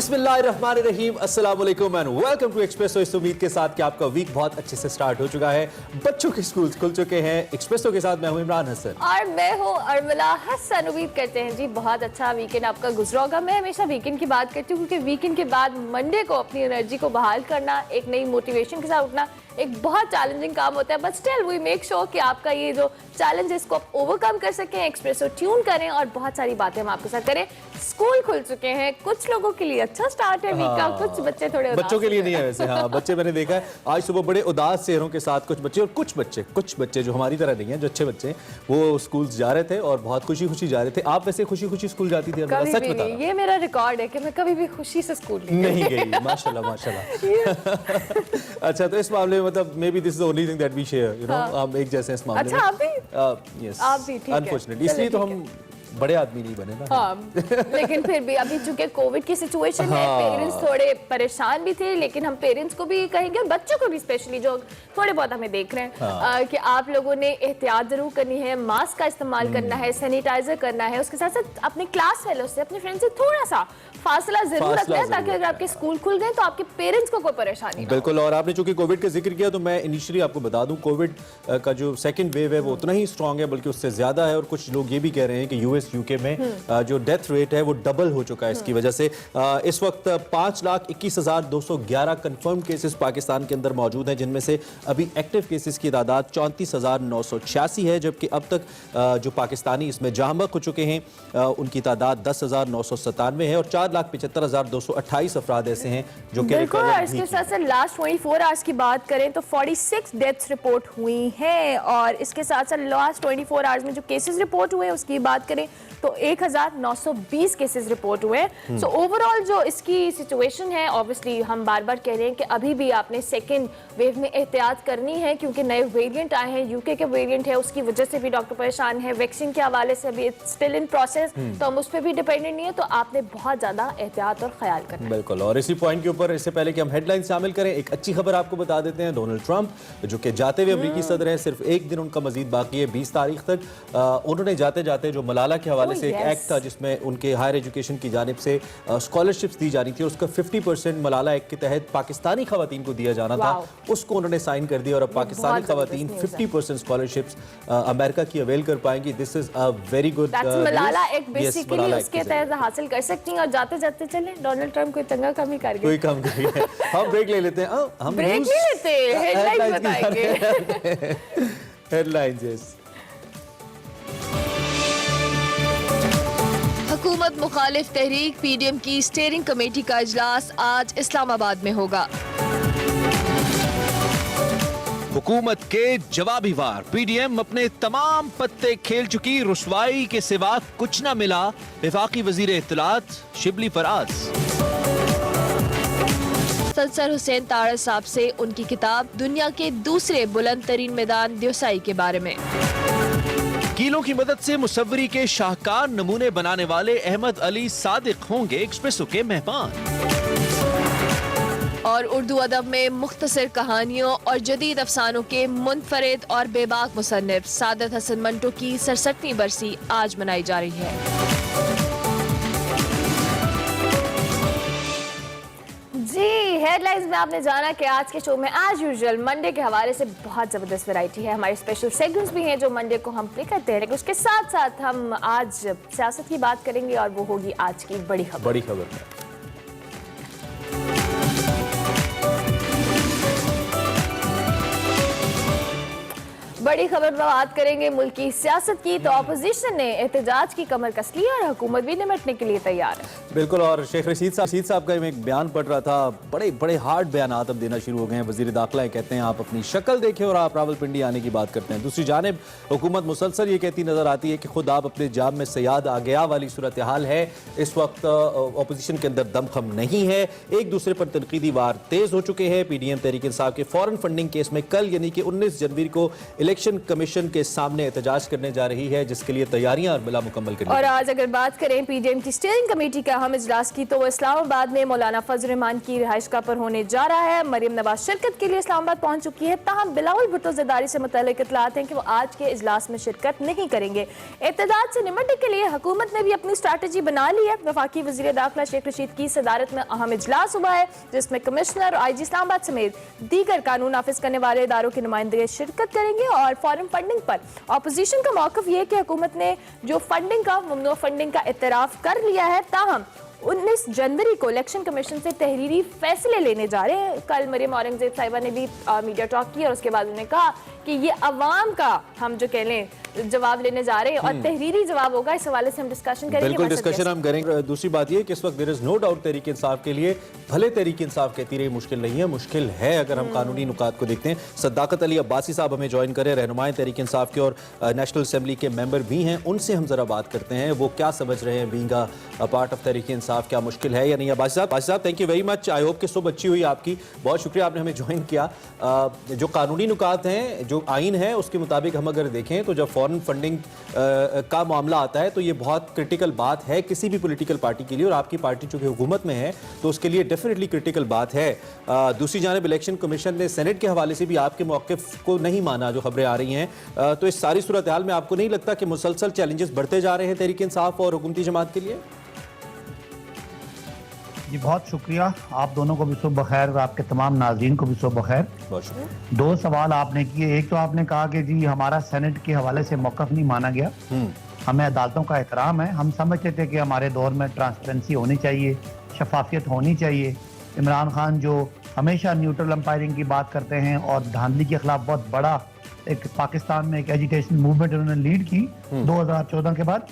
बिस्मिल्लाहिर्रहमानिर्रहीम, अस्सलाम वालेकुम एंड वेलकम टू एक्सप्रेसो। इस उम्मीद के साथ कि आपका वीक बहुत अच्छे से स्टार्ट हो चुका है। बच्चों के स्कूल खुल चुके हैं। एक्सप्रेसो के साथ मैं हूं इमरान हसन और मैं हूं अरमला हसन। उम्मीद करते हैं जी बहुत अच्छा वीकेंड आपका गुजरा होगा। मैं हमेशा वीकेंड की बात करती हूँ क्योंकि वीकेंड के बाद मंडे को अपनी एनर्जी को बहाल करना, एक नई मोटिवेशन के साथ उठना एक बहुत चैलेंजिंग काम होता है। But still we make sure कि आपका ये जो चैलेंज है इसको आप ओवरकम कर सकें। एक्सप्रेसो ट्यून करें और बहुत सारी बातें हम आपके साथ करें। स्कूल खुल चुके हैं, कुछ लोगों के लिए अच्छा स्टार्ट है वीक का, कुछ बच्चे थोड़े बच्चों के लिए नहीं है वैसे। हाँ, बच्चे मैंने देखा है आज सुबह बड़े उदास चेहरों के साथ कुछ बच्चे, और कुछ बच्चे जो हमारी तरह नहीं है, जो अच्छे बच्चे हैं, वो स्कूल जा रहे थे और बहुत खुशी खुशी जा रहे थे। आप वैसे खुशी खुशी स्कूल जाती थी? सच बता। ये मेरा रिकॉर्ड है कि मैं कभी भी खुशी से स्कूल नहीं गई। माशाल्लाह माशाल्लाह। अच्छा, तो इस मामले में मतलब maybe this is the only thing that we share, you know, हम एक जैसे इस मामले में। अच्छा, आप भी ठीक है। अनफॉर्चुनेटली इसलिए तो हम बड़े आदमी नहीं बने ना। हाँ, लेकिन फिर भी अभी चूंकि कोविड की सिचुएशन है, पेरेंट्स थोड़े परेशान भी थे, लेकिन हम पेरेंट्स को भी कहेंगे और बच्चों को भी स्पेशली जो थोड़े बहुत हमें देख रहे हैं कि आप लोगों ने एहतियात जरूर करनी है, मास्क का इस्तेमाल करना है, सैनिटाइजर करना है, उसके साथ साथ अपने क्लास फेलो से, अपने फ्रेंड से थोड़ा सा फासला जरूर रखना है ताकि अगर आपके स्कूल खुल गए तो आपके पेरेंट्स को कोई परेशानी ना हो। बिल्कुल। और आपने चूंकि कोविड का जिक्र किया तो मैं इनिशियली आपको बता दूं, कोविड का जो सेकंड वेव है वो उतना ही स्ट्रांग है, बल्कि उससे ज्यादा है। और कुछ लोग ये भी कह रहे हैं कि यूएस यूके में जो डेथ रेट है वो डबल हो चुका है इसकी वजह से। इस वक्त 5,21,211 कंफर्म केसेस पाकिस्तान के अंदर मौजूद हैं, जिनमें से अभी एक्टिव केसेस की तादाद 34,986 है, जबकि अब तक जो पाकिस्तानी इसमें जहां बहक हो चुके हैं उनकी तादाद 10,997 है और 4,75,228 अफराद ऐसे हैं जो कि बिल्कुल। इसके साथ साथ लास्ट 24 आवर्स की बात करें तो 46 डेथ्स रिपोर्ट हुई हैं और इसके साथ साथ लास्ट 24 आवर्स में जो केसेस रिपोर्ट हुए उसकी बात करें तो 1,920 केसेस रिपोर्ट हुए हैं। सो ओवरऑल जो इसकी सिचुएशन है, ऑब्वियसली हम बार बार कह रहे हैं कि अभी भी आपने सेकेंड वेव में एहतियात करनी है क्योंकि नए वेरिएंट आए हैं, यूके के वेरिएंट है, उसकी वजह से भी डॉक्टर परेशान है। वैक्सीन के हवाले से अभी स्टिल इन प्रोसेस, तो हम उस पर भी डिपेंडेंट नहीं है, तो आपने बहुत ज्यादा एहतियात और ख्याल करना है। बिल्कुल। और इसी पॉइंट के ऊपर इससे पहले कि हम हेडलाइन शामिल करें, एक अच्छी खबर आपको बता देते हैं। डोनाल्ड ट्रंप जो कि जाते हुए अमेरिकी सदर हैं, सिर्फ एक दिन उनका मजीद बाकी है, 20 तारीख तक। उन्होंने जाते जाते जो मलाला के हवाले से एक एक्ट था जिसमें उनके हायर एजुकेशन की जानिब से स्कॉलरशिप्स दी जा रही थी, उसका 50% मलाला एक्ट के तहत पाकिस्तानी खवातीन को दिया जाना था, उसको उन्होंने साइन कर दिया और अब पाकिस्तानी खवातीन 50% स्कॉलरशिप्स अमेरिका की अवेल कर पाएंगी। This is a very good. Malala act basically उसके तहत हासिल कर सकती हैं। और जाते जाते चले डोनाल्ड ट्रंप कोई चंगा कम ही कर गए, कोई कम गई। हम ब्रेक ले लेते हैं। हम ब्रेक नहीं लेते, हेडलाइंस बताएंगे। हेडलाइंस। यस। हुकूमत मुखालिफ तहरीक पीडीएम की स्टीयरिंग कमेटी का इजलास आज इस्लामाबाद में होगा। हुकूमत के जवाबी वार, पीडीएम अपने तमाम पत्ते खेल चुकी, रुसवाई के सिवा कुछ न मिला, वफाकी वजीर इत्तलात शिबली फराज। सर हुसैन तारड़ साहब से उनकी किताब दुनिया के दूसरे बुलंद तरीन मैदान द्योसाई के बारे में। कीलों की मदद से मुसव्वरी के शाहकार नमूने बनाने वाले अहमद अली सादिक होंगे एक्सप्रेसो के मेहमान। और उर्दू अदब में मुख्तसर कहानियों और जदीद अफसानों के मुनफरिद और बेबाक मुसन्निफ सादत हसन मंटो की 67वीं बरसी आज मनाई जा रही है। जी, हेडलाइंस में आपने जाना कि आज के शो में एज यूजुअल मंडे के हवाले से बहुत ज़बरदस्त वैरायटी है। हमारे स्पेशल सेगमेंट्स भी हैं जो मंडे को हम प्ले करते हैं, लेकिन उसके साथ साथ हम आज सियासत की बात करेंगे और वो होगी आज की बड़ी खबर। बड़ी खबर है। बड़ी खबर पर बात करेंगे मुल्क की सियासत की। तो अपोजिशन ने एहतजाज की कमर कस ली और हुकूमत भी निपटने के लिए तैयार है। बिल्कुल। और शेख रशीद साहब का एक बयान पढ़ रहा था, बड़े बड़े हार्ड बयान अब देना शुरू हो गए हैं। वजीर दाखिला कहते हैं आप अपनी शक्ल देखें और आप रावलपिंडी आने की बात करते हैं। दूसरी जानिब हुकूमत मुसलसल ये कहती नजर आती है कि खुद आप अपने जाम में सयाद आ गया वाली सूरत हाल है। इस वक्त अपोजिशन के अंदर दमखम नहीं है, एक दूसरे पर तनकीदी वार तेज हो चुके हैं। पीडीएम तहरीक इंसाफ के फॉरेन फंडिंग केस में कल यानी कि 19 जनवरी को इलेक्शन इलेक्शन कमीशन के सामने एहतजाज करने जा रही है, जिसके लिए तैयारियां बिला मुकम्मल करनी और आज अगर बात करें पीडीएम की स्टीयरिंग कमेटी का अहम इजलास की, तो वो इस्लामाबाद में मौलाना फजल रहमान की रिहाइशगाह पर होने जा रहा है। मरियम नवाज शिरकत के लिए इस्लामाबाद पहुंच चुकी है, ताहम बिलावल भुट्टो ज़रदारी से मुतल्लिक इत्तलात हैं कि वो आज के इजलास में शिरकत नहीं करेंगे। एहतजाज से निपटने के लिए हुकूमत ने भी अपनी स्ट्रैटेजी बना ली है। वफाकी वज़ीर दाखिला शेख रशीद की सदारत में अहम इजलास हुआ है, जिसमें कमिश्नर और IG इस्लामाबाद समेत दीगर कानून नाफिज करने वाले इदारों के नुमाइंदे शिरकत करेंगे। और फॉरेन फंडिंग पर अपोजिशन का मौक़िफ़ ये है कि हुकूमत ने जो फंडिंग का ममनू फंडिंग का इतराफ़ कर लिया है, ताहम 19 जनवरी को इलेक्शन कमीशन से तहरीरी फैसले लेने जा रहे हैं। कल मरियम औरंगजेब साहिबा ने भी मीडिया टॉक की और उसके बाद उन्होंने कहा कि ये अवाम का हम जो कह लें जवाब लेने जा रहे हैं और तहरीरी जवाब होगा। इस हवाले से हम डिस्कशन करेंगे। बिल्कुल डिस्कशन हम करेंगे। दूसरी बात ये कि इस वक्त there is no doubt Tehreek Insaf के लिए, भले तहरीक इंसाफ कहती रही मुश्किल नहीं है, मुश्किल है अगर हम कानूनी नुकात को देखते हैं। सद्दाकत अली अब्बासी साहब हमें ज्वाइन करें, रहनुमाए तहरीक इंसाफ के और नेशनल असेंबली के मेंबर भी हैं, उनसे हम जरा बात करते हैं वो क्या समझ रहे हैं being a part of Tehreek Insaf, क्या मुश्किल है या नहीं। अब्बासी साहब thank you very much, I hope कि सुबह अच्छी हुई आपकी, बहुत शुक्रिया आपने हमें ज्वाइन किया। जो कानूनी नुकात हैं, जो आइन है उसके मुताबिक हम अगर देखें तो जब फॉरेन फंडिंग का मामला आता है तो ये बहुत क्रिटिकल बात है किसी भी पॉलिटिकल पार्टी के लिए, और आपकी पार्टी चूंकि हुकूमत में है तो उसके लिए डेफिनेटली क्रिटिकल बात है। दूसरी जानिब इलेक्शन कमीशन ने सेनेट के हवाले से भी आपके मौक़िफ़ को नहीं माना, जो खबरें आ रही हैं। तो इस सारी सूरत हाल में आपको नहीं लगता कि मुसलसल चैलेंजेस बढ़ते जा रहे हैं तहरीक इंसाफ और हुकूमती जमात के लिए? जी बहुत शुक्रिया, आप दोनों को भी सुबह बखैर और आपके तमाम नाज़रीन को भी सुबह बखैर। बहुत शुक्रिया। दो सवाल आपने किए, एक तो आपने कहा कि जी हमारा सेनेट के हवाले से मौक़िफ़ नहीं माना गया, हमें अदालतों का एहतराम है, हम समझते थे कि हमारे दौर में ट्रांसपेरेंसी होनी चाहिए, शफाफियत होनी चाहिए। इमरान खान जो हमेशा न्यूट्रल अंपायरिंग की बात करते हैं और धांधली के खिलाफ बहुत बड़ा एक पाकिस्तान में एक एजिटेशन मूवमेंट उन्होंने लीड की 2014 के बाद,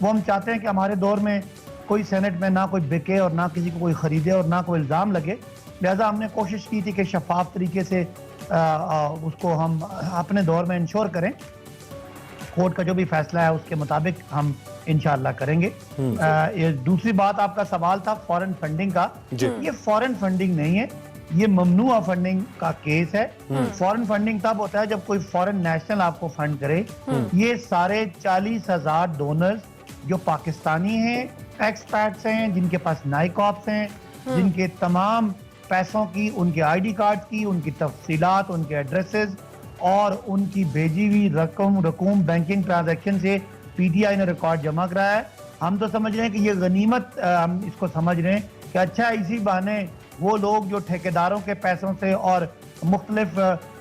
वो हम चाहते हैं कि हमारे दौर में कोई सेनेट में ना कोई बिके और ना किसी को कोई खरीदे और ना कोई इल्ज़ाम लगे। लिहाजा हमने कोशिश की थी कि शफाफ तरीके से उसको हम अपने दौर में इंश्योर करें। कोर्ट का जो भी फैसला है उसके मुताबिक हम इंशाअल्लाह करेंगे। ये दूसरी बात आपका सवाल था फॉरेन फंडिंग का, ये फॉरेन फंडिंग नहीं है, ये ममनुआ फंडिंग का केस है। फॉरेन फंडिंग तब होता है जब कोई फॉरेन नेशनल आपको फंड करे। ये सारे 40,000 डोनर्स जो पाकिस्तानी हैं, एक्सपैट्स हैं, जिनके पास नाइकॉप्स हैं, जिनके तमाम पैसों की, उनके ID कार्ड की, उनकी तफसीलात, उनके एड्रेसेस और उनकी भेजी हुई रकूम बैंकिंग ट्रांजैक्शन से PTI ने रिकॉर्ड जमा कराया है। हम तो समझ रहे हैं कि ये गनीमत, हम इसको समझ रहे हैं कि अच्छा इसी बहाने वो लोग जो ठेकेदारों के पैसों से और मुख्तलिफ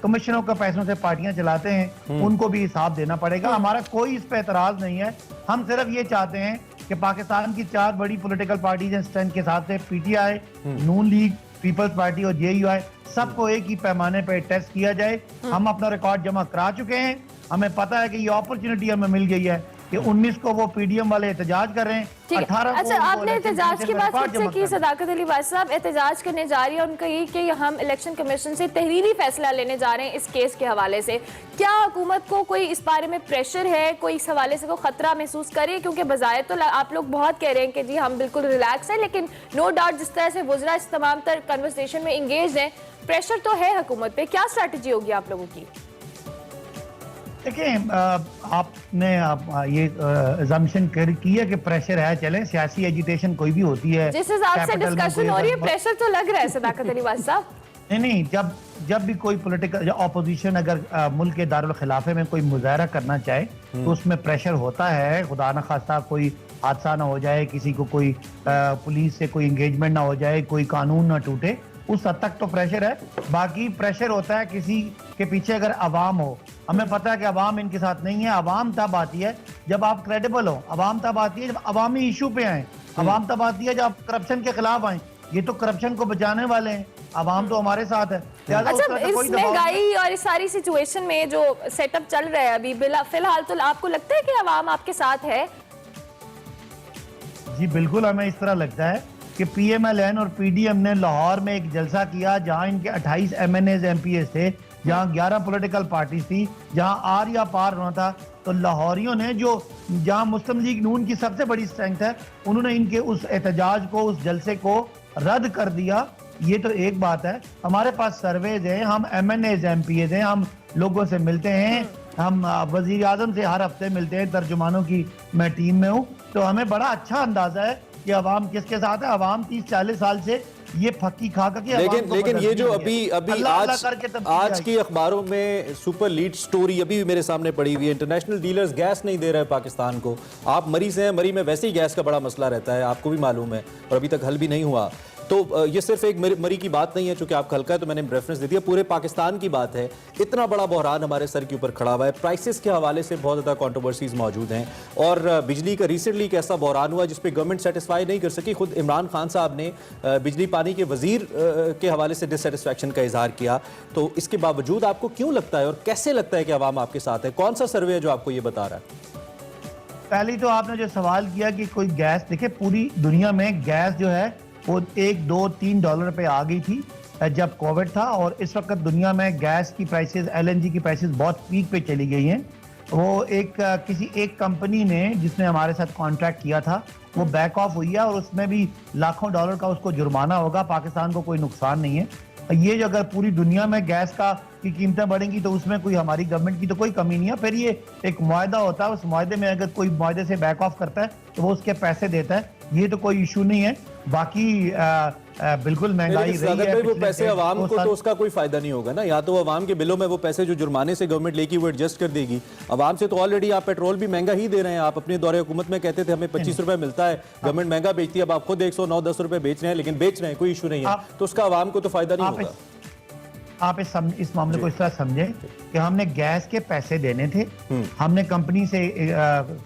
कमिश्नरों के पैसों से पार्टियां चलाते हैं उनको भी हिसाब देना पड़ेगा। हमारा कोई इस पे एतराज नहीं है, हम सिर्फ ये चाहते हैं कि पाकिस्तान की 4 बड़ी पॉलिटिकल पार्टीज हैं स्ट्रेंथ के हिसाब से, PTI, नून लीग, पीपल्स पार्टी और JUI, सबको एक ही पैमाने पर टेस्ट किया जाए। हम अपना रिकॉर्ड जमा करा चुके हैं, हमें पता है कि ये अपॉर्चुनिटी हमें मिल गई है कि 19 को वो PDM वाले एहतजाज कर रहे हैं, 18 को। अच्छा, आपने एहतजाज की बात खुद से की सदाकत अली वाज साहब, एहतजाज करने जा रही है, उनका ये कि हम इलेक्शन कमीशन से तहरीरी फैसला लेने जा रहे हैं इस केस के हवाले से। क्या हुकूमत को कोई इस बारे में प्रेशर है, कोई इस हवाले से कोई खतरा महसूस करे? क्योंकि बजाय तो आप लोग बहुत कह रहे हैं कि जी हम बिल्कुल रिलैक्स हैं, लेकिन नो डाउट जिस तरह से गुजरा इस तमाम तर कन्वर्सेशन में इंगेज हैं, प्रेशर तो है हुकूमत पे। क्या स्ट्रैटेजी होगी आप लोगों की? देखिए, आपने ये अजम्पशन की है कि प्रेशर है, चले सियासी एजिटेशन कोई भी होती है, जिस हिसाब से डिस्कशन हो रही है प्रेशर तो लग रहा है सदाकत अली वाज साहब। नहीं, जब भी कोई पॉलिटिकल ऑपोजिशन अगर मुल्क के दारुल खिलाफे में कोई मुजाहरा करना चाहे तो उसमें प्रेशर होता है। खुदा न खास्ता कोई हादसा ना हो जाए, किसी को कोई पुलिस से कोई इंगेजमेंट ना हो जाए, कोई कानून ना टूटे, उस हद तक तो प्रेशर है। बाकी प्रेशर होता है किसी के पीछे अगर अवाम हो। हमें पता है कि अवाम इनके साथ नहीं है। अवाम तब आती है जब आप क्रेडिबल हो, अवाम तब आती है जब अवामी इशू पे आए, अवाम तब आती है जब आप करप्शन के खिलाफ आए। ये तो करप्शन को बचाने वाले हैं, अवाम तो हमारे साथ है। अच्छा, इस महंगाई और इस सारी सिचुएशन में जो सेटअप चल रहा है अभी फिलहाल, तो आपको लगता है कि अवाम आपके साथ है? जी बिल्कुल, हमें इस तरह लगता है कि PMLN और PDM ने लाहौर में एक जलसा किया जहां इनके 28 MNAs MPs थे, जहां 11 पॉलिटिकल पार्टीज थी, जहां आर या पार होना था। तो लाहौरियों ने जहां मुस्लिम लीग नून की सबसे बड़ी स्ट्रेंथ है, उन्होंने इनके उस एहतजाज को, उस जलसे को रद्द कर दिया ये तो एक बात है। हमारे पास सर्वेज हैं, हम MNAs MPAs हैं, हम लोगों से मिलते हैं, हम वजीर आजम से हर हफ्ते मिलते हैं, तर्जुमानों की मैं टीम में हूँ, तो हमें बड़ा अच्छा अंदाजा है कि अवाम किसके साथ है। अवाम 30-40 साल से ये फक्की खा करके लेकिन ये जो अभी आज की अखबारों में सुपर लीड स्टोरी अभी भी मेरे सामने पड़ी हुई है, इंटरनेशनल डीलर्स गैस नहीं दे रहे हैं पाकिस्तान को। आप मरी से हैं, मरी में वैसे ही गैस का बड़ा मसला रहता है, आपको भी मालूम है, और अभी तक हल भी नहीं हुआ। तो ये सिर्फ एक मरी की बात नहीं है, चूंकि आप हल्का है तो मैंने रेफरेंस दे दिया, पूरे पाकिस्तान की बात है। इतना बड़ा बहरान हमारे सर के ऊपर खड़ा हुआ है, प्राइसेस के हवाले से बहुत ज़्यादा कंट्रोवर्सीज मौजूद हैं, और बिजली का रिसेंटली एक ऐसा बहरान हुआ जिस पे गवर्नमेंट सेटिस्फाई नहीं कर सकी। खुद इमरान खान साहब ने बिजली पानी के वजीर के हवाले से डिससेटिस्फैक्शन का इजहार किया। तो इसके बावजूद आपको क्यों लगता है और कैसे लगता है कि आवाम आपके साथ है? कौन सा सर्वे है जो आपको ये बता रहा है? पहले तो आपने जो सवाल किया कि कोई गैस, देखिए पूरी दुनिया में गैस जो है वो $1-2-3 पे आ गई थी जब कोविड था, और इस वक्त दुनिया में गैस की प्राइसेस, LNG की प्राइसेस बहुत पीक पे चली गई हैं। वो किसी एक कंपनी ने जिसने हमारे साथ कॉन्ट्रैक्ट किया था वो बैक ऑफ हुई है, और उसमें भी लाखों डॉलर का उसको जुर्माना होगा। पाकिस्तान को कोई नुकसान नहीं है। ये जो अगर पूरी दुनिया में गैस की कीमतें बढ़ेंगी तो उसमें कोई हमारी गवर्नमेंट की तो कोई कमी नहीं है। फिर ये एक मुआहदा होता है, उस मुआहदे में अगर कोई मुआहदे से बैक ऑफ करता है तो वो उसके पैसे देता है, ये तो कोई इशू नहीं है। बाकी बिल्कुल महंगाई रही है, वो पैसे अवाम को तो उसका कोई फायदा नहीं होगा ना। या तो अवाम के बिलों में वो पैसे जो जुर्माने से गवर्नमेंट लेगी वो एडजस्ट कर देगी। अवाम से तो ऑलरेडी आप पेट्रोल भी महंगा ही दे रहे हैं। आप अपने दौरे हुकूमत में कहते थे हमें 25 रुपए मिलता है, गवर्नमेंट महंगा बेचती है, अब आप खुद 109-10 रुपए बेच रहे हैं, लेकिन बेच रहे हैं, कोई इशू नहीं है, तो उसका अवाम को तो फायदा नहीं होगा। आप इस मामले को इस तरह समझें कि हमने गैस के पैसे देने थे, हमने कंपनी से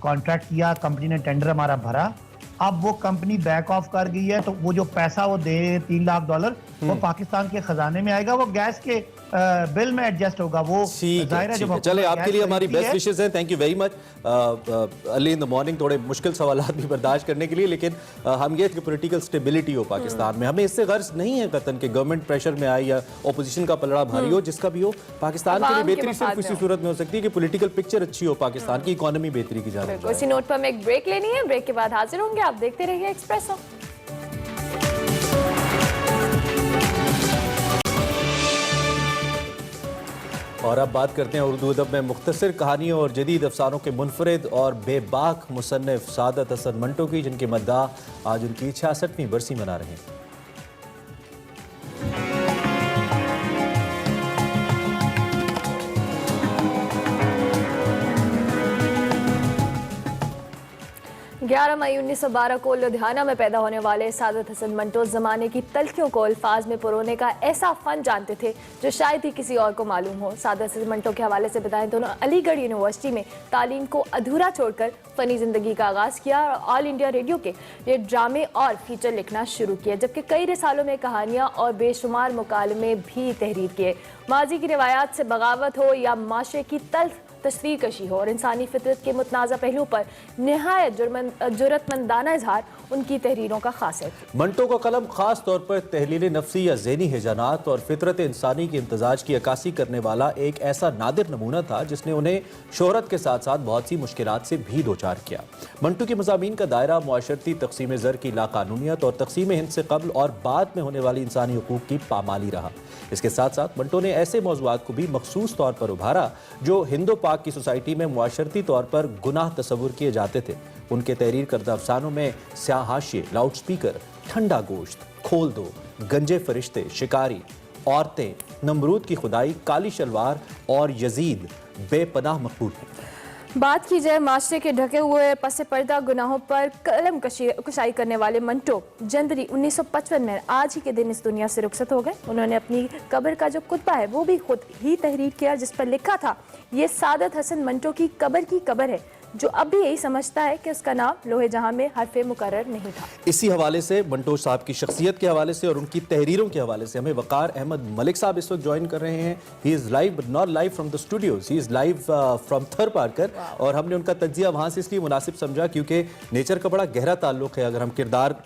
कॉन्ट्रैक्ट किया, कंपनी ने टेंडर हमारा भरा, अब वो कंपनी बैक ऑफ कर गई है, तो वो जो पैसा वो दे $3 लाख वो पाकिस्तान के खजाने में आएगा, वो गैस के बिल में एडजस्ट होगा। वो चले, आपके लिए हमारी बेस्ट विशेस हैं। Thank you very much early in the morning, थोड़े मुश्किल सवालात भी बर्दाश्त करने के लिए, लेकिन हम ये कि पॉलिटिकल स्टेबिलिटी हो पाकिस्तान में, हमें इससे गर्ज नहीं है कतन के गवर्नमेंट प्रेशर में आए या ओपोजिशन का पलड़ा भारी हो, जिसका भी हो, पाकिस्तान के लिए बेहतरी सिर्फ इसी सूरत में हो सकती है कि पॉलिटिकल पिक्चर अच्छी हो, पाकिस्तान की इकोनॉमी बेहतरी की जाए। इसी नोट पर हमें एक ब्रेक लेनी है, ब्रेक के बाद हाजिर होंगे, आप देखते रहिए एक्सप्रेसो। और अब बात करते हैं उर्दू अदब में मुख्तसर कहानियों और जदीद अफसानों के मुनफरिद और बेबाक मुसन्निफ सादत हसन मंटो की, जिनके मद्दाह आज उनकी 66वीं बरसी मना रहे हैं। मई 1912 को लुधियाना में पैदा होने वाले सादत हसन मंटो ज़माने की तलखियों को अल्फाज में पुरोने का ऐसा फ़न जानते थे जो शायद ही किसी और को मालूम हो। सादत हसन मंटो के हवाले से बताएं तो उन्होंने अलीगढ़ यूनिवर्सिटी में तालीम को अधूरा छोड़कर फ़नी ज़िंदगी का आगाज़ किया और ऑल इंडिया रेडियो के लिए ड्रामे और फीचर लिखना शुरू किया, जबकि कई रिसालों में कहानियाँ और बेशुमार मुकालमे भी तहरीर किए। माजी की रिवायात से बगावत हो या माशरे की तल्ख तस्वीर कशी हो और इंसानी फितरत के मुतनाज़ा पहलू पर निहायत जुर्रतमंदाना इजहार उनकी तहरीरों का खास है। मंटो का कलम खास तौर पर तहलील नफ्सी या ज़हनी हिजानात और फितरत इंसानी के इम्तजाज की अक्कासी करने वाला एक ऐसा नादिर नमूना था जिसने उन्हें शोहरत के साथ साथ बहुत सी मुश्किलात से भी दो चार किया। मंटो के मज़ामीन का दायरा मुआशरती तकसीम ज़र की लाकानूनियत और तकसीम हिंद से कबल और बाद में होने वाली इंसानी हुकूक की पामाली रहा। इसके साथ साथ मंटो ने ऐसे मौज़ूआत को भी मखसूस तौर पर उभारा जो हिंदो पाक की सोसाइटी में मुआशरती तौर पर गुनाह तस्वुर किए जाते थे। उनके तहरीर करदा अफसानों में स्याह हाशिए, लाउड स्पीकर, ठंडा गोश्त, खोल दो, गंजे फरिश्ते, शिकारी, औरतें, नमरूद की खुदाई, काली शलवार और यजीद बेपनाह मकबूल हैं। बात की जाए माशरे के ढके हुए पसे पर्दा गुनाहों पर कलम कशाई करने वाले मंटो जनवरी 1955 में आज ही के दिन इस दुनिया से रुखसत हो गए। उन्होंने अपनी कब्र का जो कुतबा है वो भी खुद ही तहरीर किया, जिस पर लिखा था, ये सादत हसन मंटो की कब्र है, जो अब भी यही समझता है कि उसका नाम लोहे जहां में हरफे मुकर्रर नहीं था। इसी हवाले से मंटो साहब की शख्सियत के हवाले से और उनकी तहरीरों के हवाले से हमें वकार अहमद मलिक साहब इस वक्त ज्वाइन कर रहे हैं। He is live but not live from the studios, he is live from थर पार्कर। और हमने उनका तज्जिया वहाँ से इसलिए मुनासिब समझा क्योंकि नेचर का बड़ा गहरा ताल्लुक है। अगर हम किरदार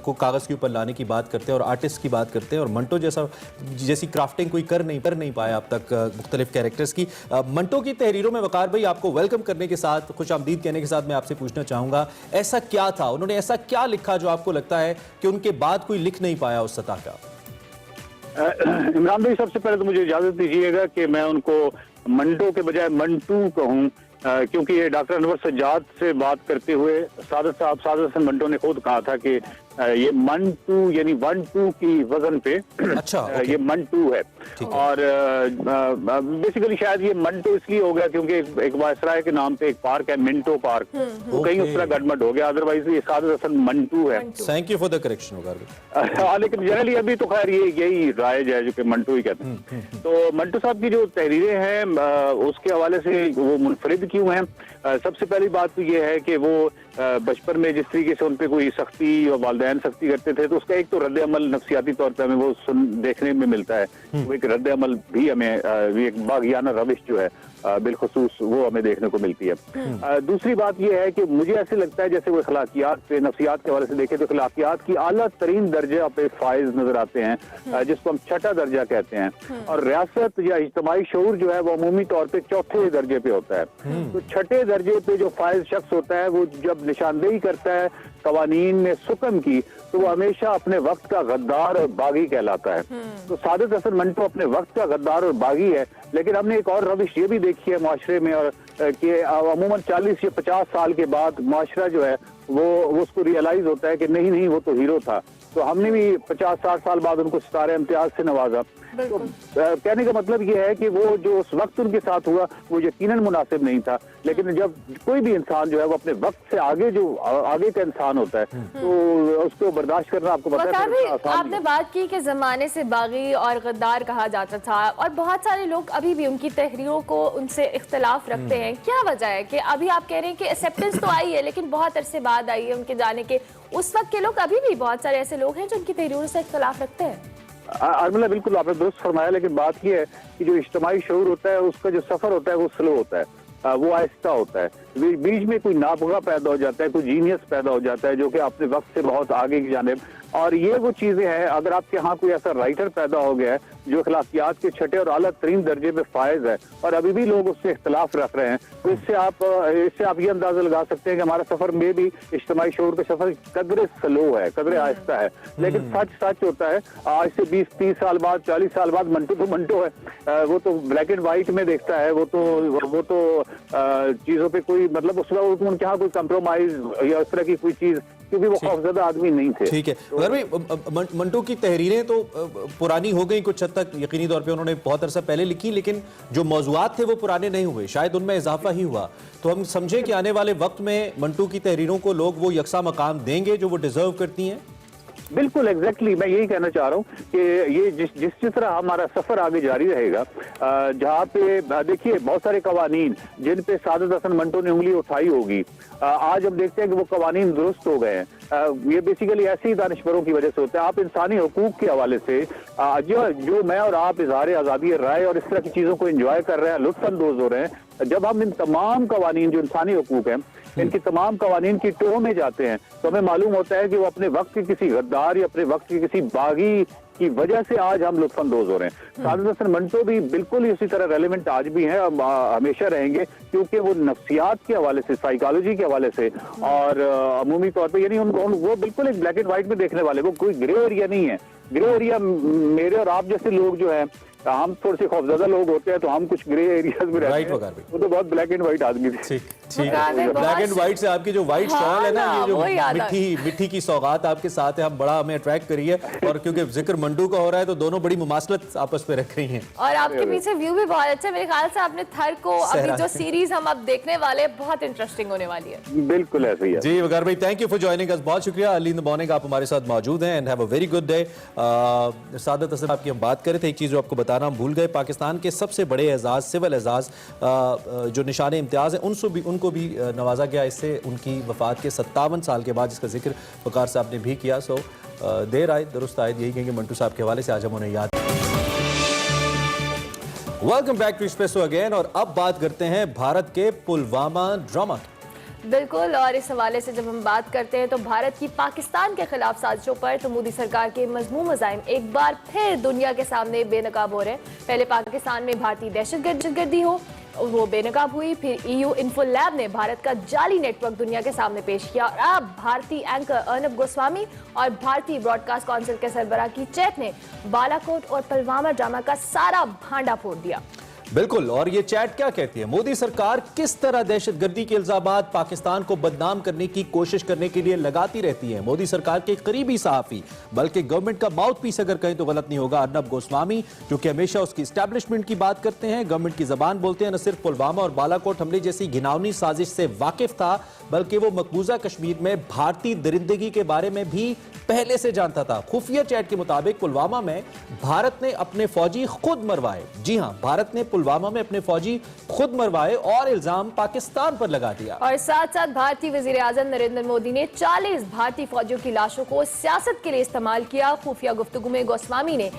को कागज़ के ऊपर लाने की बात करते हैं और आर्टिस्ट की बात करते हैं, और मंटो जैसी क्राफ्टिंग कोई कर नहीं पाया अब तक मुख्तलिफ कैरेक्टर्स की। मंटो की तहरीरों में वकार भाई आपको वेलकम करने के साथ, खुश आमदीद कहने के साथ मैं आपसे पूछना चाहूंगा, ऐसा क्या था, उन्होंने ऐसा क्या लिखा जो आपको लगता है कि उनके बाद कोई लिख नहीं पाया उस सतह का? इमरान भाई, सबसे पहले तो मुझे इजाजत दीजिएगा कि मैं उनको मंटो के बजाय मंटू कहूँ, क्योंकि ये डॉक्टर अनवर सज्जाद से बात करते हुए सादत हसन मंटो ने खुद कहा था कि ये मंटू यानी 1-2 की वजन पे अच्छा, ये मंटू है। और बेसिकली शायद ये मंटो इसलिए हो गया क्योंकि एक वायसराय के नाम पे एक पार्क है, मिंटो पार्क, तो कहीं उस तरह गड़बड़ हो गया, अदरवाइज ये सादत हसन मंटू है। Thank you for the correction होगा। लेकिन जनरली अभी तो खैर ये यही राइज है जो कि मंटू ही कहते हैं। तो मंटू साहब की जो तहरीरें हैं उसके हवाले से वो मुनफरिद क्यों हैं? सबसे पहली बात तो ये है कि वो बचपन में जिस तरीके से उन पे कोई सख्ती और वालिदैन सख्ती करते थे, तो उसका एक तो रद्द अमल नफसियाती तौर पे हमें वो देखने में मिलता है। वो एक रद्द अमल भी हमें एक बागियाना रविश जो है बिलखुसूस वो हमें देखने को मिलती है। दूसरी बात यह है कि मुझे ऐसे लगता है जैसे वो अखलाकियात पे नफ्सियात के हवाले से देखें तो अखलाकियात की आला तरीन दर्जा पे फाइज नजर आते हैं, जिसको हम छठा दर्जा कहते हैं, और रियासत या इज्तिमाई शऊर जो है वो अमूमी तौर पे चौथे दर्जे पे होता है। तो छठे दर्जे पे जो फाइज शख्स होता है वो जब निशानदेही करता है कवानीन में सुकम की, तो वो हमेशा अपने वक्त का गद्दार और बागी कहलाता है। तो सादत हसन मंटो अपने वक्त का गद्दार और बागी है, लेकिन हमने एक और रविश ये भी देखी है माशरे में, और कि अमूमन 40 या 50 साल के बाद माशरा जो है वो उसको रियलाइज होता है कि नहीं वो तो हीरो था। तो हमने भी 50-60 साल बाद उनको सितारे इम्तियाज से नवाजा। तो कहने का मतलब ये है कि वो जो उस वक्त उनके साथ हुआ वो यकीनन मुनासिब नहीं था, लेकिन जब कोई भी इंसान जो है वो अपने वक्त से आगे जो आगे का इंसान होता है तो उसको बर्दाश्त करना आपको पता है। आपने बात की कि जमाने से बागी और गद्दार कहा जाता था, और बहुत सारे लोग अभी भी उनकी तहरीरों को उनसे इख्तलाफ रखते हैं। क्या वजह है कि अभी आप कह रहे हैं कि एक्सेप्टेंस तो आई है लेकिन बहुत अरसे बाद आई है उनके जाने के, उस वक्त के लोग अभी भी बहुत सारे ऐसे लोग हैं जो उनकी तहरीरों से इख्तलाफ रखते हैं? अर्मिला, बिल्कुल आपने दुरुस्त फरमाया, लेकिन बात यह है कि जो इज्तिमाई शऊर होता है उसका जो सफर होता है वो स्लो होता है, वो आहिस्ता होता है। बीच में कोई नाबगा पैदा हो जाता है, कोई जीनियस पैदा हो जाता है जो कि अपने वक्त से बहुत आगे की जानिब, और ये वो चीजें हैं। अगर आपके यहाँ कोई ऐसा राइटर पैदा हो गया है जो अखलाकियात के छठे और आला तरीन दर्जे में फायज है और अभी भी लोग उससे इख्तलाफ रख रहे हैं, तो इससे आप ये अंदाजा लगा सकते हैं कि हमारा सफर में भी इज्तिमाई शऊर का सफर कदरे स्लो है, कदरे आहिस्ता है। लेकिन सच होता है, आज से 20-30 साल बाद 40 साल बाद मंटो तो मंटो है, वो तो ब्लैक एंड व्हाइट में देखता है, वो तो चीजों पे कोई मतलब उसका उनके यहाँ कोई कंप्रोमाइज या उस तरह की कोई चीज, क्योंकि वो खौफजदा आदमी नहीं थे। ठीक है अगर भाई, मंटो की तहरीरें तो पुरानी हो गई कुछ हद तक, यकीनी तौर पे उन्होंने बहुत अरसा पहले लिखी, लेकिन जो मौजूआत थे वो पुराने नहीं हुए, शायद उनमें इजाफा ही हुआ। तो हम समझें कि आने वाले वक्त में मंटो की तहरीरों को लोग वो यकसा मकाम देंगे जो वो डिजर्व करती हैं? बिल्कुल एग्जैक्टली मैं यही कहना चाह रहा हूँ कि ये जिस तरह हमारा सफर आगे जारी रहेगा, जहाँ पे देखिए बहुत सारे कवानीन जिन पे सादत हसन मंटो ने उंगली उठाई होगी, आज हम देखते हैं कि वो कवानीन दुरुस्त हो गए हैं। ये बेसिकली ऐसे ही दानिशवरों की वजह से होता है। आप इंसानी हुकूक के हवाले से जो मैं और आप इजहार आज़ादी राय और इस तरह की चीज़ों को एंजॉय कर रहे हैं, लुत्फानंदोज हो रहे हैं, जब हम इन तमाम कवानीन जो इंसानी हुकूक हैं इनकी तमाम कवानीन की टोह में जाते हैं, तो हमें मालूम होता है कि वो अपने वक्त के किसी गद्दार या अपने वक्त के किसी बागी की वजह से आज हम लुत्फानंदोज हो रहे हैं। सादत हसन मंटो भी बिल्कुल ही उसी तरह रेलेवेंट आज भी हैं, हमेशा रहेंगे, क्योंकि वो नफ्सियात के हवाले से, साइकोलॉजी के हवाले से और अमूमी तौर पे यानी वो बिल्कुल एक ब्लैक एंड व्हाइट में देखने वाले, वो कोई ग्रे एरिया नहीं है। ग्रे एरिया मेरे और आप जैसे लोग जो हैं, हम थोड़े से खौफजदा लोग होते हैं तो हम कुछ ग्रे एरियाज में रहते हैं, वो तो बहुत ब्लैक एंड व्हाइट आदमी थे। ठीक है, ब्लैक एंड व्हाइट से आपकी जो व्हाइट शॉल है ना, ये जो मिट्टी की सौगात आपके साथ है, हम बड़ा हमें अट्रैक्ट करी है, और क्योंकि जिक्र मंटू का हो रहा है तो दोनों बड़ी मुमासलत आपस में रख रही हैं। और आपके पीछे व्यू भी बहुत अच्छा, मेरे ख्याल से आपने थर को अभी जो सीरीज हम अब देखने वाले बहुत इंटरेस्टिंग होने वाली है। बिल्कुल ऐसे ही है जी वकार भाई, thank you for joining us, बहुत शुक्रिया। अर्ली इन द मॉर्निंग आप हमारे साथ मौजूद हैं and have a very good day. Saadat Hasan आपकी हम बात कर रहे थे, एक चीज़ जो आपको बताना हम भूल गए, पाकिस्तान के सबसे बड़े एजाज, सिविल एजाज जो निशान इम्तियाज़ हैं, उनको भी नवाजा गया इससे उनकी वफात के 57 साल के बाद, जिसका जिक्र वकार साहब ने भी किया। सो देर आए दुरुस्त आए, यही कहेंगे मंटू साहब के हवाले से आज हम उन्हें याद। Welcome back to Espresso again, और अब बात करते हैं भारत के पुलवामा ड्रामा की। बिल्कुल, और इस हवाले से जब हम बात करते हैं तो भारत की पाकिस्तान के खिलाफ साजिशों पर तो मोदी सरकार के मजमूम अज़ाइम एक बार फिर दुनिया के सामने बेनकाब हो रहे हैं। पहले पाकिस्तान में भारतीय दहशतगर्दी हो, वो बेनकाब हुई, फिर EU इन्फो लैब ने भारत का जाली नेटवर्क दुनिया के सामने पेश किया, और अब भारतीय एंकर अर्नब गोस्वामी और भारतीय ब्रॉडकास्ट काउंसिल के सरबराह की चैट ने बालाकोट और पुलवामा ड्रामा का सारा भांडा फोड़ दिया। बिल्कुल, और ये चैट क्या कहती है? मोदी सरकार किस तरह दहशतगर्दी के इल्जामात पाकिस्तान को बदनाम करने की कोशिश करने के लिए लगाती रहती है। मोदी सरकार के करीबी सहाफी, बल्कि गवर्नमेंट का माउथ पीस अगर कहें तो गलत नहीं होगा, अर्नब गोस्वामी, जो कि हमेशा उसकी एस्टैब्लिशमेंट की बात करते हैं, गवर्नमेंट की जबान बोलते हैं, न सिर्फ पुलवामा और बालाकोट हमले जैसी घिनौनी साजिश से वाकिफ था, बल्कि वो मकबूजा कश्मीर में भारतीय दरिंदगी के बारे में भी पहले से जानता था। खुफिया चैट के मुताबिक पुलवामा में भारत ने अपने फौजी खुद मरवाए। जी हां, भारत ने पुलवामा में अपने फौजी खुद मरवाए और इल्जाम पाकिस्तान पर लगा दिया। और साथ साथ भारतीय वजीर आजम नरेंद्र मोदी ने 40 भारतीय फौजियों की लाशों को सियासत के लिए इस्तेमाल किया। खुफिया गुफ्तगू में गोस्वामी ने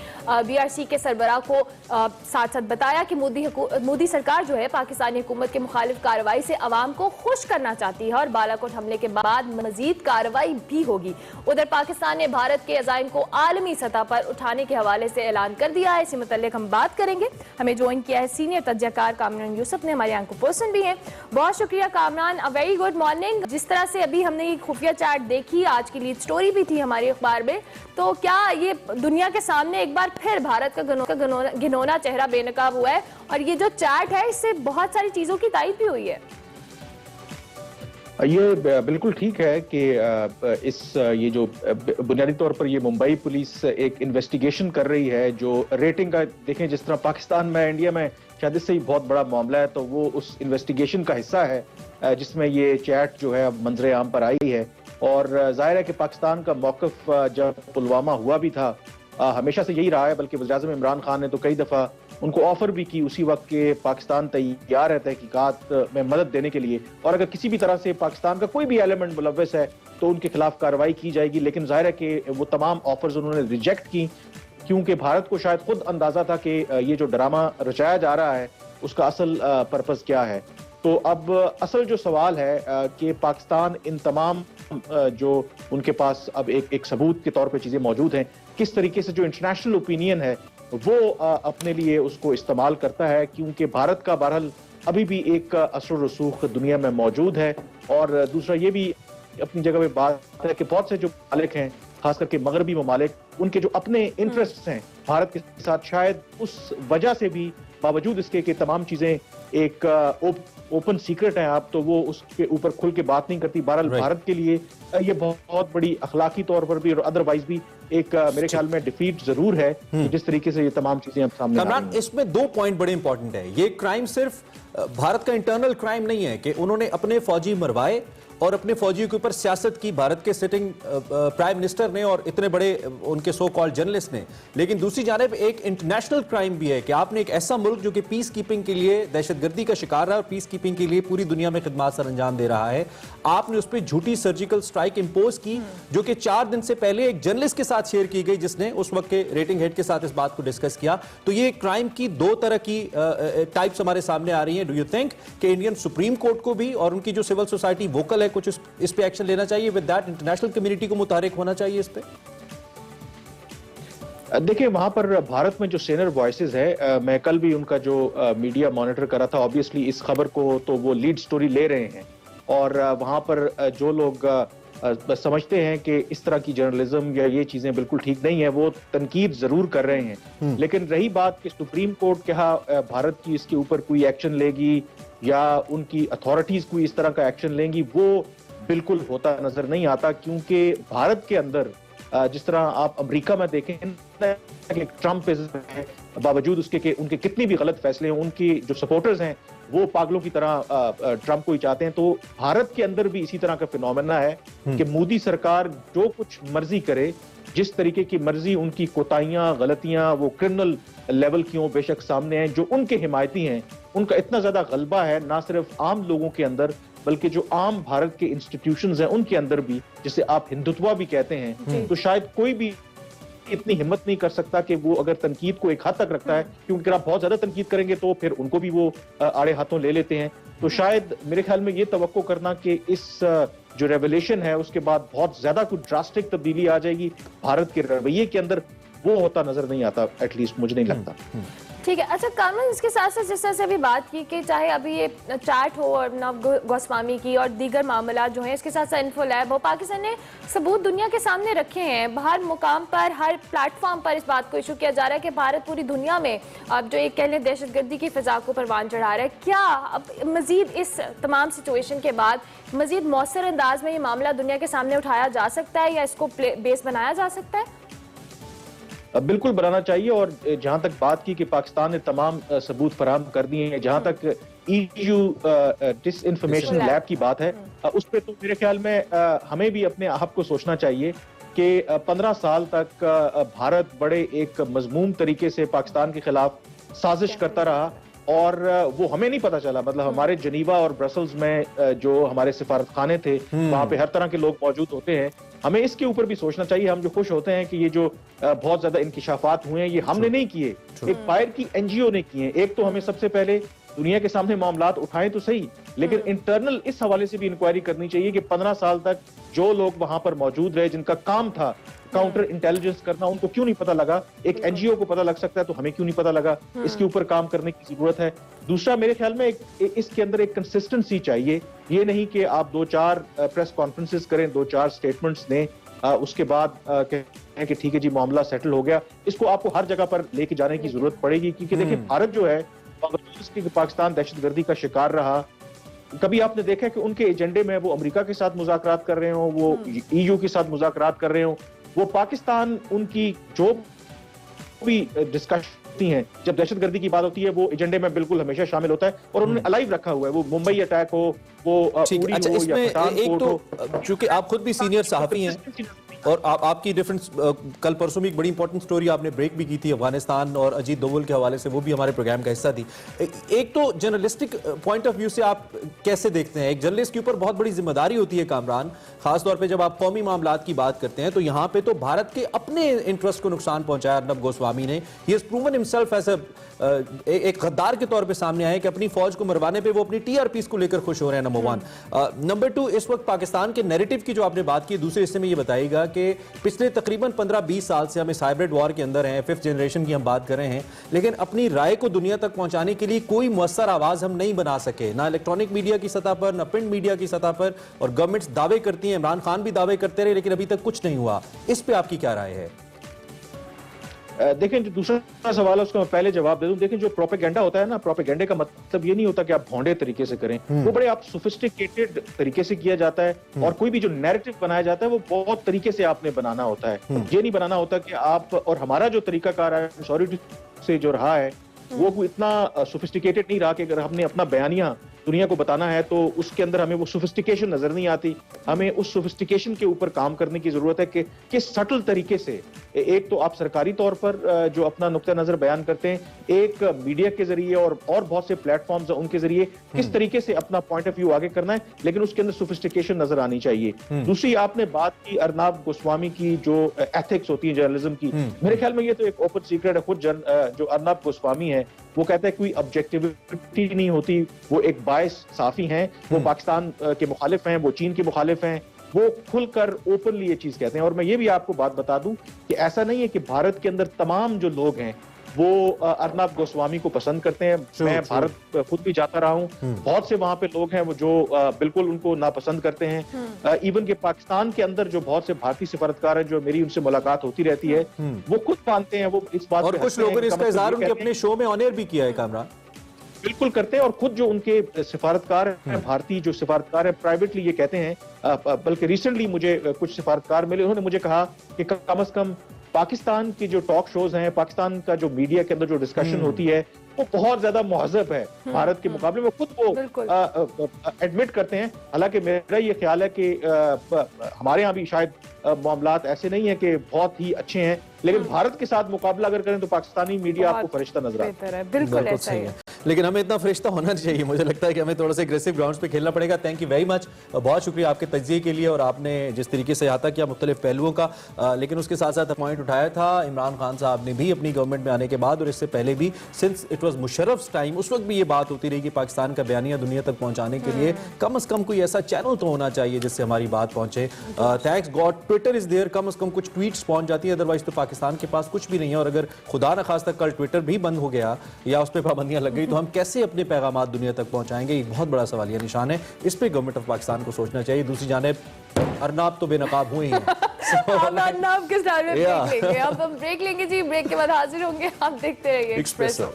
BRC के सरबराह को साथ साथ बताया कि मोदी सरकार जो है पाकिस्तानी हुकूमत के मुखालिफ कार्रवाई से अवाम को खुश करना चाहती है और बालाकोट हमले के बाद मजीद कार्रवाई भी होगी। उधर पाकिस्तान ने भारत के अज़ाइम को आलमी सतह पर उठाने के हवाले से ऐलान कर दिया है। इसी मुतल्लिक हम बात करेंगे। हमें ज्वाइन किया है सीनियर तज्ज़ियाकार कामरान यूसुफ ने, हमारे एंकर पर्सन भी हैं। बहुत शुक्रिया कामरान, अ वेरी गुड मॉर्निंग। जिस तरह से अभी हमने ये खुफिया चैट देखी, आज की लीड स्टोरी भी थी हमारे अखबार में, तो क्या ये दुनिया के सामने एक बार फिर भारत का घिनौना चेहरा बेनकाब हुआ है? और ये जो चैट है इससे बहुत सारी चीजों की तारीफ भी हुई है। ये बिल्कुल ठीक है कि ये जो बुनियादी तौर पर ये मुंबई पुलिस एक इन्वेस्टिगेशन कर रही है, जो रेटिंग का देखें, जिस तरह पाकिस्तान में इंडिया में शायद इससे ही बहुत बड़ा मामला है, तो वो उस इन्वेस्टिगेशन का हिस्सा है जिसमें ये चैट जो है अब मंजरे आम पर आई है। और जाहिर है कि पाकिस्तान का मौक़िफ़ जब पुलवामा हुआ भी था हमेशा से यही रहा है, बल्कि वज़ीर आज़म इमरान खान ने तो कई दफ़ा उनको ऑफर भी की उसी वक्त के पाकिस्तान तैयार है तहकीकात में मदद देने के लिए, और अगर किसी भी तरह से पाकिस्तान का कोई भी एलिमेंट मुलव्वस है तो उनके खिलाफ कार्रवाई की जाएगी। लेकिन जाहिर है कि वो तमाम ऑफर्स उन्होंने रिजेक्ट की, क्योंकि भारत को शायद खुद अंदाजा था कि ये जो ड्रामा रचाया जा रहा है उसका असल पर्पस क्या है। तो अब असल जो सवाल है कि पाकिस्तान इन तमाम जो उनके पास अब एक सबूत के तौर पे चीजें मौजूद हैं, किस तरीके से जो इंटरनेशनल ओपिनियन है वो अपने लिए उसको इस्तेमाल करता है, क्योंकि भारत का बहरहाल अभी भी एक असर रसूख दुनिया में मौजूद है। और दूसरा ये भी अपनी जगह पे बात है कि बहुत से जो ममालिक हैं, खास करके मगरबी ममालिक, उनके जो अपने इंटरेस्ट हैं भारत के साथ, शायद उस वजह से भी बावजूद इसके कि तमाम चीजें एक ओपन सीक्रेट है आप, तो वो उसके ऊपर खुल के बात नहीं करती। बहरहाल भारत के लिए ये बहुत बड़ी अखलाकी तौर पर भी और अदरवाइज भी एक मेरे ख्याल में डिफीट जरूर है, जिस तरीके से ये तमाम चीजें अब सामने आ रही हैं। इसमें दो पॉइंट बड़े इंपॉर्टेंट है। ये क्राइम सिर्फ भारत का इंटरनल क्राइम नहीं है कि उन्होंने अपने फौजी मरवाए और अपने फौजियों के ऊपर सियासत की भारत के सिटिंग प्राइम मिनिस्टर ने और इतने बड़े उनके सो कॉल्ड जर्नलिस्ट ने, लेकिन दूसरी जानिब एक इंटरनेशनल क्राइम भी है कि आपने एक ऐसा मुल्क जो कि पीस कीपिंग के लिए दहशतगर्दी का शिकार रहा और पीस कीपिंग के लिए पूरी दुनिया में खिदमत सर अंजाम दे रहा है, आपने उस पर झूठी सर्जिकल स्ट्राइक इंपोज की, जो कि 4 दिन से पहले एक जर्नलिस्ट के साथ शेयर की गई जिसने उस वक्त के रेटिंग हेड के साथ इस बात को डिस्कस किया। तो ये क्राइम की दो तरह की टाइप्स हमारे सामने आ रही हैं। डू यू थिंक कि इंडियन सुप्रीम कोर्ट को भी और उनकी जो सिविल सोसाइटी वोकल है कुछ इस पे एक्शन लेना चाहिए? विद दैट इंटरनेशनल कम्युनिटी को मुतहरिक होना चाहिए इस पे। देखिए, वहां पर भारत में जो सीनियर वॉइसेस है, मैं कल भी उनका जो मीडिया मॉनिटर करा था, ऑब्वियसली इस खबर को तो वो लीड स्टोरी ले रहे हैं, और वहां पर जो लोग समझते हैं कि इस तरह की जर्नलिज्म या ये चीजें बिल्कुल ठीक नहीं है, वो तनकीद जरूर कर रहे हैं। लेकिन रही बात कि सुप्रीम कोर्ट क्या भारत की इसके ऊपर कोई एक्शन लेगी या उनकी अथॉरिटीज कोई इस तरह का एक्शन लेंगी, वो बिल्कुल होता नजर नहीं आता। क्योंकि भारत के अंदर जिस तरह आप अमेरिका में देखें कि ट्रम्प बावजूद उसके कि उनके कितनी भी गलत फैसले हैं, उनकी जो सपोर्टर्स हैं वो पागलों की तरह ट्रम्प को ही चाहते हैं, तो भारत के अंदर भी इसी तरह का फिनोमेना है कि मोदी सरकार जो कुछ मर्जी करे, जिस तरीके की मर्जी, उनकी कोताहियां गलतियां वो क्रिमिनल लेवल की हों बेशक सामने हैं, जो उनके हिमायती हैं उनका इतना ज्यादा गलबा है ना सिर्फ आम लोगों के अंदर बल्कि जो आम भारत के इंस्टीट्यूशंस हैं उनके अंदर भी, जिसे आप हिंदुत्व भी कहते हैं। तो शायद कोई भी इतनी हिम्मत नहीं कर सकता कि वो अगर तनकीद को एक हद तक रखता है, क्योंकि अगर आप बहुत ज्यादा तनकीद करेंगे तो फिर उनको भी वो आड़े हाथों ले लेते हैं। तो शायद मेरे ख्याल में ये तवक्को करना कि इस जो रेवोल्यूशन है उसके बाद बहुत ज्यादा कुछ ड्रास्टिक तब्दीली आ जाएगी भारत के रवैये के अंदर, वो होता नजर नहीं आता, एटलीस्ट मुझे नहीं लगता। ठीक है। अच्छा कामरान, इसके साथ साथ जिस तरह से अभी बात की कि चाहे अभी ये चैट हो अर्नब गोस्वामी की और दीगर मामला जो हैं, इसके साथ साथ इन्फोलैब हो, पाकिस्तान ने सबूत दुनिया के सामने रखे हैं। हर मुकाम पर, हर प्लेटफॉर्म पर इस बात को इशू किया जा रहा है कि भारत पूरी दुनिया में अब जो एक कह लें दहशतगर्दी की फिजा को परवान चढ़ा रहा है। क्या अब मजीद इस तमाम सिचुएशन के बाद मजीद मौसर अंदाज में ये मामला दुनिया के सामने उठाया जा सकता है या इसको बेस बनाया जा सकता है? बिल्कुल बनाना चाहिए। और जहां तक बात की कि पाकिस्तान ने तमाम सबूत फराहम कर दिए हैं, जहां तक EU डिस इंफॉर्मेशन लैब की बात है, उस पर तो मेरे ख्याल में हमें भी अपने आप को सोचना चाहिए कि 15 साल तक भारत बड़े एक मजमूम तरीके से पाकिस्तान के खिलाफ साजिश करता रहा और वो हमें नहीं पता चला। मतलब हमारे जनीवा और ब्रसल्स में जो हमारे सिफारत खाने थे, वहां पे हर तरह के लोग मौजूद होते हैं। हमें इसके ऊपर भी सोचना चाहिए। हम जो खुश होते हैं कि ये जो बहुत ज्यादा इंकिशाफात हुए हैं, ये हमने नहीं किए, एक बाहर की NGO ने किए। एक तो हमें सबसे पहले दुनिया के सामने मामलात उठाएं तो सही, लेकिन इंटरनल इस हवाले से भी इंक्वायरी करनी चाहिए कि 15 साल तक जो लोग वहां पर मौजूद रहे, जिनका काम था काउंटर इंटेलिजेंस करना, उनको क्यों नहीं पता लगा? एक NGO को पता लग सकता है तो हमें क्यों नहीं पता लगा? इसके ऊपर काम करने की जरूरत है। दूसरा, मेरे ख्याल में इसके अंदर एक कंसिस्टेंसी चाहिए। ये नहीं कि आप 2-4 प्रेस कॉन्फ्रेंसेस करें, 2-4 स्टेटमेंट्स दें, उसके बाद कहें कि ठीक है जी मामला सेटल हो गया। इसको आपको हर जगह पर लेके जाने की जरूरत पड़ेगी, क्योंकि देखिए भारत जो है, पाकिस्तान दहशतगर्दी का शिकार रहा, कभी आपने देखा है कि उनके एजेंडे में वो अमेरिका के साथ मुज़ाकरात कर रहे हो, वो EU के साथ मुज़ाकरात कर रहे हो, वो पाकिस्तान उनकी जो भी डिस्कशन हैं, जब दहशतगर्दी की बात होती है, वो एजेंडे में बिल्कुल हमेशा शामिल होता है और उन्होंने अलाइव रखा हुआ है। वो मुंबई अटैक हो, वो उरी अच्छा, हो या इसमें पठानकोट हो। एक तो चूंकि आप खुद भी सीनियर सहाफी हैं और आपकी डिफरेंस कल परसों में एक बड़ी इंपॉर्टेंट स्टोरी आपने ब्रेक भी की थी अफगानिस्तान और अजीत दोवल के हवाले से, वो भी हमारे प्रोग्राम का हिस्सा थी। एक तो जर्नलिस्टिक पॉइंट ऑफ व्यू से आप कैसे देखते हैं? एक जर्नलिस्ट के ऊपर बहुत बड़ी जिम्मेदारी होती है कामरान, खासतौर पे जब आप कौमी मामलात की बात करते हैं, तो यहाँ पे तो भारत के अपने इंटरेस्ट को नुकसान पहुंचाया अर्नब गोस्वामी ने। He has proven himself as एक गद्दार के तौर पे सामने आए कि अपनी फौज को मरवाने पे वो अपनी TRPs को लेकर खुश हो रहे हैं, नंबर 1। नंबर 2, इस वक्त पाकिस्तान के नैरेटिव की जो आपने बात की, दूसरे हिस्से में ये बताइएगा कि पिछले तकरीबन 15-20 साल से हम इस हाइब्रिड वॉर के अंदर हैं, 5th जनरेशन की हम बात कर रहे हैं, लेकिन अपनी राय को दुनिया तक पहुंचाने के लिए कोई मुअस्सर आवाज हम नहीं बना सके, ना इलेक्ट्रॉनिक मीडिया की सतह पर, ना प्रिंट मीडिया की सतह पर। और गवर्नमेंट्स दावे करती हैं, इमरान खान भी दावे करते रहे, लेकिन अभी तक कुछ नहीं हुआ। इस पे आपकी क्या राय है? देखें, जो दूसरा सवाल है उसका मैं पहले जवाब दे दूं। देखें, जो प्रोपेगेंडा होता है ना, प्रोपेगेंडे का मतलब ये नहीं होता कि आप भोंडे तरीके से करें, वो बड़े आप सोफिस्टिकेटेड तरीके से किया जाता है। और कोई भी जो नैरेटिव बनाया जाता है वो बहुत तरीके से आपने बनाना होता है। ये नहीं बनाना होता कि आप, और हमारा जो तरीकाकार है सॉरी से जो रहा है, वो इतना सोफिस्टिकेटेड नहीं रहा कि अगर हमने अपना बयानिया दुनिया को बताना है तो उसके अंदर हमें वो सोफिस्टिकेशन नजर नहीं आती। हमें उस सोफिस्टिकेशन के ऊपर काम करने की जरूरत है कि किस सटल तरीके से, एक तो आप सरकारी तौर पर जो अपना नुक्ता नजर बयान करते हैं, एक मीडिया के जरिए और बहुत से प्लेटफॉर्म्स हैं उनके जरिए किस तरीके से अपना पॉइंट ऑफ व्यू आगे करना है, लेकिन उसके अंदर सोफिस्टिकेशन नजर आनी चाहिए। दूसरी, आपने बात की अर्नब गोस्वामी की जो एथिक्स होती है जर्नलिज्म की, मेरे ख्याल में ये तो एक ओपन सीक्रेट है। खुद जो अर्नब गोस्वामी है वो कहता है कोई ऑब्जेक्टिविटी नहीं होती, वो एक बायस साफी हैं, वो पाकिस्तान के मुखालिफ हैं, वो चीन के मुखालिफ हैं, वो खुलकर ओपनली ये चीज कहते हैं। और मैं ये भी आपको बात बता दूं कि ऐसा नहीं है कि भारत के अंदर तमाम जो लोग हैं वो अर्नब गोस्वामी को पसंद करते हैं। मैं भारत खुद भी जाता रहा हूँ, बहुत से वहां पे लोग हैं वो जो बिल्कुल उनको नापसंद करते हैं। इवन के पाकिस्तान के अंदर जो बहुत से भारतीय सफारतकार हैं, जो मेरी उनसे मुलाकात होती रहती है, वो खुद मानते हैं, वो इस बात और कुछ लोगों ने इसका इज़हार उनके अपने शो में ऑनर भी किया है कामरान। बिल्कुल करते हैं। और खुद जो उनके सिफारतकार हैं, भारतीय जो सिफारतकार हैं, प्राइवेटली ये कहते हैं, बल्कि रिसेंटली मुझे कुछ सिफारतकार मिले, उन्होंने मुझे कहा कि कम से कम पाकिस्तान की जो टॉक शोज हैं, पाकिस्तान का जो मीडिया के अंदर जो डिस्कशन होती है, वो बहुत ज्यादा महज़ब है भारत के मुकाबले में। खुद वो एडमिट करते हैं। हालांकि मेरा ये ख्याल है कि हमारे यहाँ भी शायद मामलात ऐसे नहीं है कि बहुत ही अच्छे हैं, लेकिन भारत के साथ मुकाबला अगर करें तो पाकिस्तानी मीडिया आपको फरिश्ता नजर आता है। बिल्कुल ऐसा ही है। लेकिन हमें इतना फ्रेश तो होना नहीं चाहिए। मुझे लगता है कि हमें थोड़ा सा एग्रेसिव ग्राउंड्स पे खेलना पड़ेगा। थैंक यू वेरी मच, बहुत शुक्रिया आपके तज्जिए के लिए और आपने जिस तरीके से अहाता किया मुख्तलिफ पहलुओं का। लेकिन उसके साथ साथ पॉइंट उठाया था इमरान खान साहब ने भी अपनी गवर्नमेंट में आने के बाद और इससे पहले भी, since it was Musharraf time, उस वक्त भी ये बात होती रही कि पाकिस्तान का बयानिया दुनिया तक पहुंचाने के लिए कम से कम कोई ऐसा चैनल तो होना चाहिए जिससे हमारी बात पहुंचे। Thanks God Twitter is there, कम से कम कुछ ट्वीट्स पहुंच जाती है, अदरवाइज तो पाकिस्तान के पास कुछ भी नहीं है। और अगर खुदा न खास्ता कल ट्विटर भी बंद हो गया या उस पर पाबंदियां लग गई तो हम कैसे अपने पैगाम दुनिया तक पहुंचाएंगे? एक बहुत बड़ा सवालिया निशान है। इस पे गवर्नमेंट ऑफ पाकिस्तान को सोचना चाहिए। दूसरी जानिब अरनाब तो बेनकाब हुए ही हैं। अब अरनाब किस टाइम में ब्रेक लेंगे? अब हम ब्रेक लेंगे जी, ब्रेक के बाद हाजिर होंगे। आप देखते रहिए एक्सप्रेसो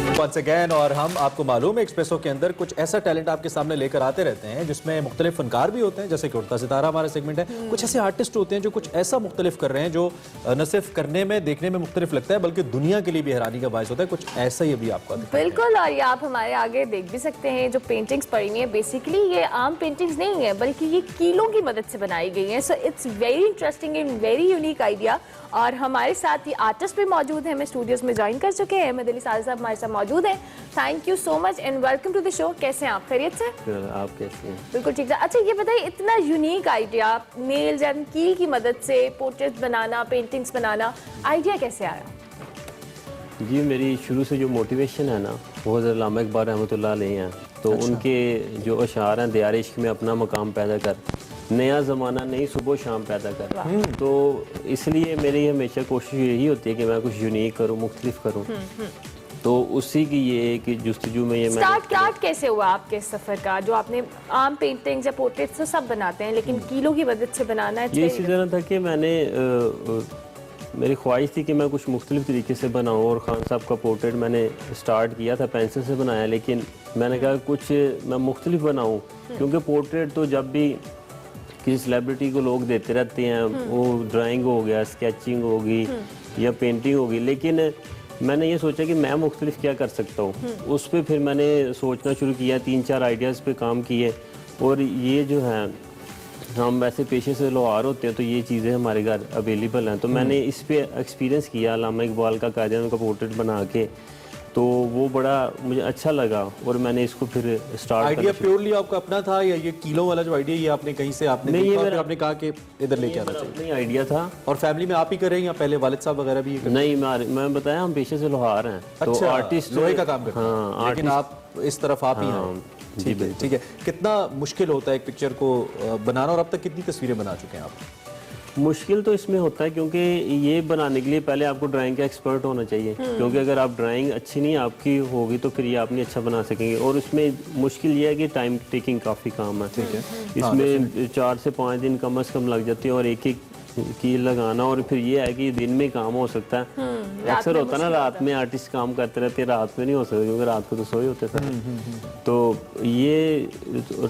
वंस अगेन। और हम आपको मालूम है एक्सप्रेसो के अंदर कुछ ऐसा टैलेंट आपके सामने लेकर आते रहते हैं जिसमें मुख्तलिफ फनकार भी होते हैं, जैसे कि उड़ता सितारा हमारा सेगमेंट है। कुछ ऐसे आर्टिस्ट होते हैं जो कुछ ऐसा मुख्तलिफ कर रहे हैं जो न सिर्फ करने में देखने में मुख्तलिफ लगता है बल्कि दुनिया के लिए भी हैरानी का बायस होता है। कुछ ऐसा ही अभी आपको बिल्कुल। और ये आप हमारे आगे देख भी सकते हैं जो पेंटिंग्स पड़ी हुई है, बेसिकली ये आम पेंटिंग्स नहीं है बल्कि ये कीलों की मदद से बनाई गई हैं। So it's very interesting and very unique idea. और हमारे साथ ये आर्टिस्ट भी मौजूद हैं, हमें स्टूडियोज में ज्वाइन कर चुके हैं। अहमद अली साल साहब हमारे साथ मौजूद हैं। Thank you so much and welcome to the show. कैसे हैं आप? खैरियत से? आप कैसे हैं? बिल्कुल ठीक है। अच्छा ये बताइए, इतना यूनिक आइडिया, नेल्स एंड कील की मदद से पोर्ट्रेट्स बनाना, पेंटिंग्स बनाना, आइडिया कैसे आया? जी मेरी शुरू से जो मोटिवेशन है ना वो हज़रत अल्लामा इकबाल रहमतुल्लाह अलैह हैं। तो उनके जो अशार हैं, दियार इश्क में अपना मकाम पैदा कर, नया ज़माना नई सुबह शाम पैदा कर। तो इसलिए मेरी हमेशा कोशिश यही होती है कि मैं कुछ यूनिक करूँ, मुख्तलिफ करूँ। तो उसी की ये एक जुस्तजू में ये स्टार्ट कैसे हुआ आपके सफ़र का? जो आपने आम पेंटिंग्स या पोर्ट्रेट्स तो सब बनाते हैं लेकिन कीलों की मदद से बनाना है। ये इसी तरह था कि मैंने मेरी ख्वाहिश थी कि मैं कुछ मुख्तलिफ तरीके से बनाऊँ और ख़ान साहब का पोर्ट्रेट मैंने स्टार्ट किया था, पेंसिल से बनाया, लेकिन मैंने कहा कुछ मैं मुख्तलिफ बनाऊँ क्योंकि पोर्ट्रेट तो जब भी किसी सेलिब्रिटी को लोग देते रहते हैं, वो ड्राइंग हो गया, स्केचिंग होगी या पेंटिंग होगी, लेकिन मैंने ये सोचा कि मैं मुख्तलिफ क्या कर सकता हूँ। उस पर फिर मैंने सोचना शुरू किया, 3-4 आइडियाज़ पे काम किए। और ये जो है हम वैसे पेशे से लोहार होते हैं तो ये चीज़ें हमारे घर अवेलेबल हैं। तो मैंने इस पे एक्सपीरियंस किया अल्लामा इकबाल का कायदे उनका पोर्ट्रेट बना के, तो वो बड़ा मुझे अच्छा लगा और मैंने इसको फिर स्टार्ट। आइडिया प्योरली आपका अपना था या ये कीलों वाला जो आइडिया ये आपने कहीं से आपने नहीं, देखा और फिर आपने कहा कि इधर लेके आना चाहिए? नहीं, आइडिया था। और फैमिली में आप ही कर रहे हैं या पहले वालिद साहब वगैरह भी? नहीं, मैं बताया हम पेशे से लोहार हैं। अच्छा, तो आर्टिस्ट लोहे का काम करते हैं। हाँ, लेकिन आप इस तरफ आप ही हैं। ठीक है, ठीक है। कितना मुश्किल होता है एक पिक्चर को बनाना और अब तक कितनी तस्वीरें बना चुके हैं आप? मुश्किल तो इसमें होता है क्योंकि ये बनाने के लिए पहले आपको ड्राइंग का एक्सपर्ट होना चाहिए, क्योंकि अगर आप ड्राइंग अच्छी नहीं आपकी होगी तो फिर ये आप नहीं अच्छा बना सकेंगे। और उसमें मुश्किल ये है कि टाइम टेकिंग काफ़ी काम है। ठीक है। इसमें 4 से 5 दिन कम से कम लग जाते हैं और एक कील लगाना। और फिर ये है कि दिन में काम हो सकता है, अक्सर होता है ना रात में आर्टिस्ट काम करते रहते हैं, रात में नहीं हो सकता क्योंकि रात को तो सोए होते थे। तो ये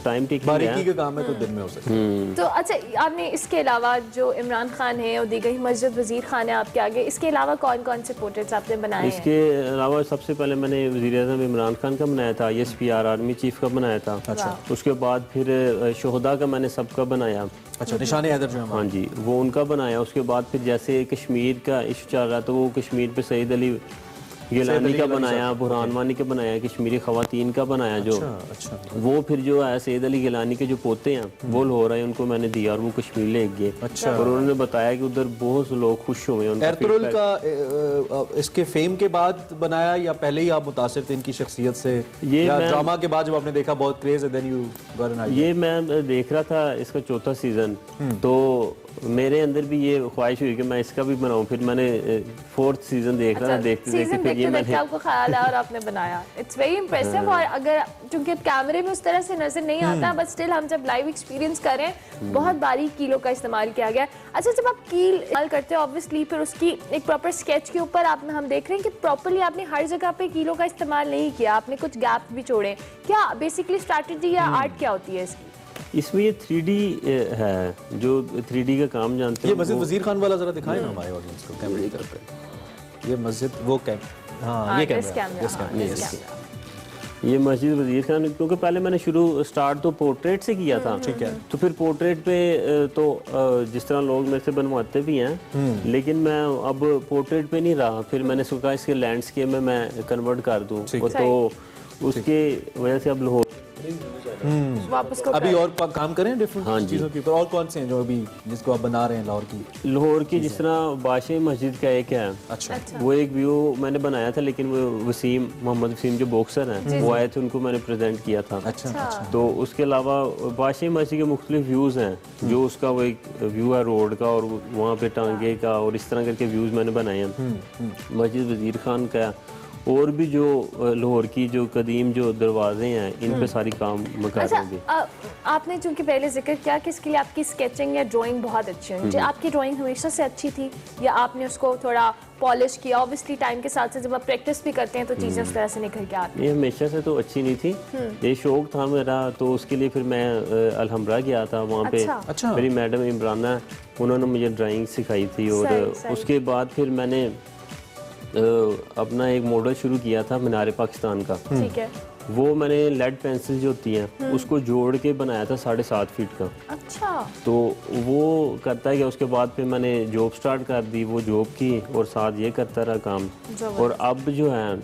टाइम टेकिंग बारीकी का काम है तो दिन में हो सकता है। तो अच्छा, आपने इसके अलावा जो इमरान खान है और दीगर मस्जिद वजीर खान है आपके आगे, इसके अलावा कौन कौन से पोर्ट्रेट्स आपने बनाए हैं? इसके अलावा सबसे पहले मैंने वज़ीर आज़म इमरान खान का बनाया था, ISPR आर्मी चीफ का बनाया था। अच्छा। उसके बाद फिर शोहदा का मैंने सबका बनाया। अच्छा, निशाने हैदर जो है। हाँ जी, वो उनका बनाया। उसके बाद फिर जैसे कश्मीर का इशू चल रहा तो वो कश्मीर पे सईद अली गिलानी का बनाया, बुरहान वानी का बनाया, कश्मीरी खवातीन का बनाया जो। अच्छा। वो फिर जो है सईद अली गिलानी के जो पोते हैं वो लाहौर आए, उनको मैंने दिया और वो कश्मीर ले गए। अच्छा। और उन्होंने बताया कि उधर बहुत से लोग खुश हुए। एर्तुगरुल का इसके फेम के बाद बनाया या पहले ही आप मुतासिर थे इनकी शख्सियत से? या ड्रामा के बाद जब आपने देखा बहुत क्रेज है then you got an idea? ये मैं देख रहा था इसका 4था सीजन, तो मेरे अंदर भी ये ख्वाहिश हुई कि मैं इसका भी बनाऊं। फिर मैंने 4th सीजन देख रहा था, देखते देखते फिर ये मैंने आपको ख्याल आया और आपने बनाया। It's very impressive. और अगर चूंकि कैमरे में उस तरह से नजर नहीं आता बट स्टिल हम जब लाइव एक्सपीरियंस कर रहे हैं बहुत बारीक कीलों का इस्तेमाल किया गया। अच्छा, जब आप कील इस्तेमाल करते हो ऑब्वियसली फिर उसकी एक प्रॉपर स्केच के ऊपर आप हम देख रहे हैं कि प्रॉपरली आपने हर जगह पे कीलों का इस्तेमाल नहीं किया, आपने कुछ गैप भी छोड़े। क्या बेसिकली स्ट्रैटेजी या आर्ट क्या होती है इसकी? इसमें ये 3D है, जो 3D का काम जानते हैं। ये मस्जिद वजीर खान वाला जरा दिखाएं ना हमारे ऑडियंस को कैमरे की तरफ पे। ये मस्जिद वो हाँ, ये कैमरा। ये मस्जिद वजीर खान, क्योंकि पहले मैंने स्टार्ट तो पोर्ट्रेट से किया था। ठीक है। तो फिर पोर्ट्रेट पे तो जिस तरह लोग मेरे से बनवाते भी हैं, लेकिन मैं अब पोर्ट्रेट पे नहीं रहा। फिर मैंने सोचा इसके लैंडस्केप में मैं कन्वर्ट कर दूं, तो उसके वजह से अब लाहौर वापस को अभी और काम करें डिफरेंट हाँ जी। चीज़ों के ऊपर। और कौन से हैं जो अभी जिसको आप बना रहे हैं लाहौर की? जिस तरह बादशाही मस्जिद का एक है, अच्छा। वो एक व्यू मैंने बनाया था, लेकिन वो मोहम्मद वसीम जो बॉक्सर हैं वो आए थे, उनको मैंने प्रेजेंट किया था। अच्छा। तो उसके अलावा बादशाही मस्जिद के मुख्तलिफ व्यूज़ हैं, जो उसका वो एक व्यू है रोड का और वहाँ पे टांगे का, और इस तरह करके व्यूज़ मैंने बनाए हैं। मस्जिद वजीर खान का और भी जो लाहौर की जो कदीम जो दरवाजे हैं, इन पे सारी काम मैं कर रहा हूँ। आपने चूंकि पहले जिक्र किया कि इसके लिए आपकी स्केचिंग या ड्राइंग बहुत अच्छी होनी चाहिए, आपकी ड्राइंग हमेशा से अच्छी थी या आपने उसको थोड़ा पॉलिश किया? ऑब्वियसली टाइम के साथ साथ जब आप प्रैक्टिस भी करते हैं तो चीज़ें उस तरह से निकल के आती हैं। ये हमेशा से तो अच्छी नहीं थी, ये शौक था मेरा, तो उसके लिए फिर मैं अलहमरा गया था। वहाँ पे अच्छा। मेरी मैडम इमराना, उन्होंने मुझे ड्राइंग सिखाई थी, और सही। उसके बाद फिर मैंने अपना एक मॉडल शुरू किया था मीनार पाकिस्तान का। ठीक है। वो मैंने लेड पेंसिल जो होती हैं उसको जोड़ के बनाया था 7.5 फीट का। अच्छा। तो वो करता है कि उसके बाद फिर मैंने जॉब स्टार्ट कर दी, वो जॉब की और साथ ये करता रहा काम। और अब जो है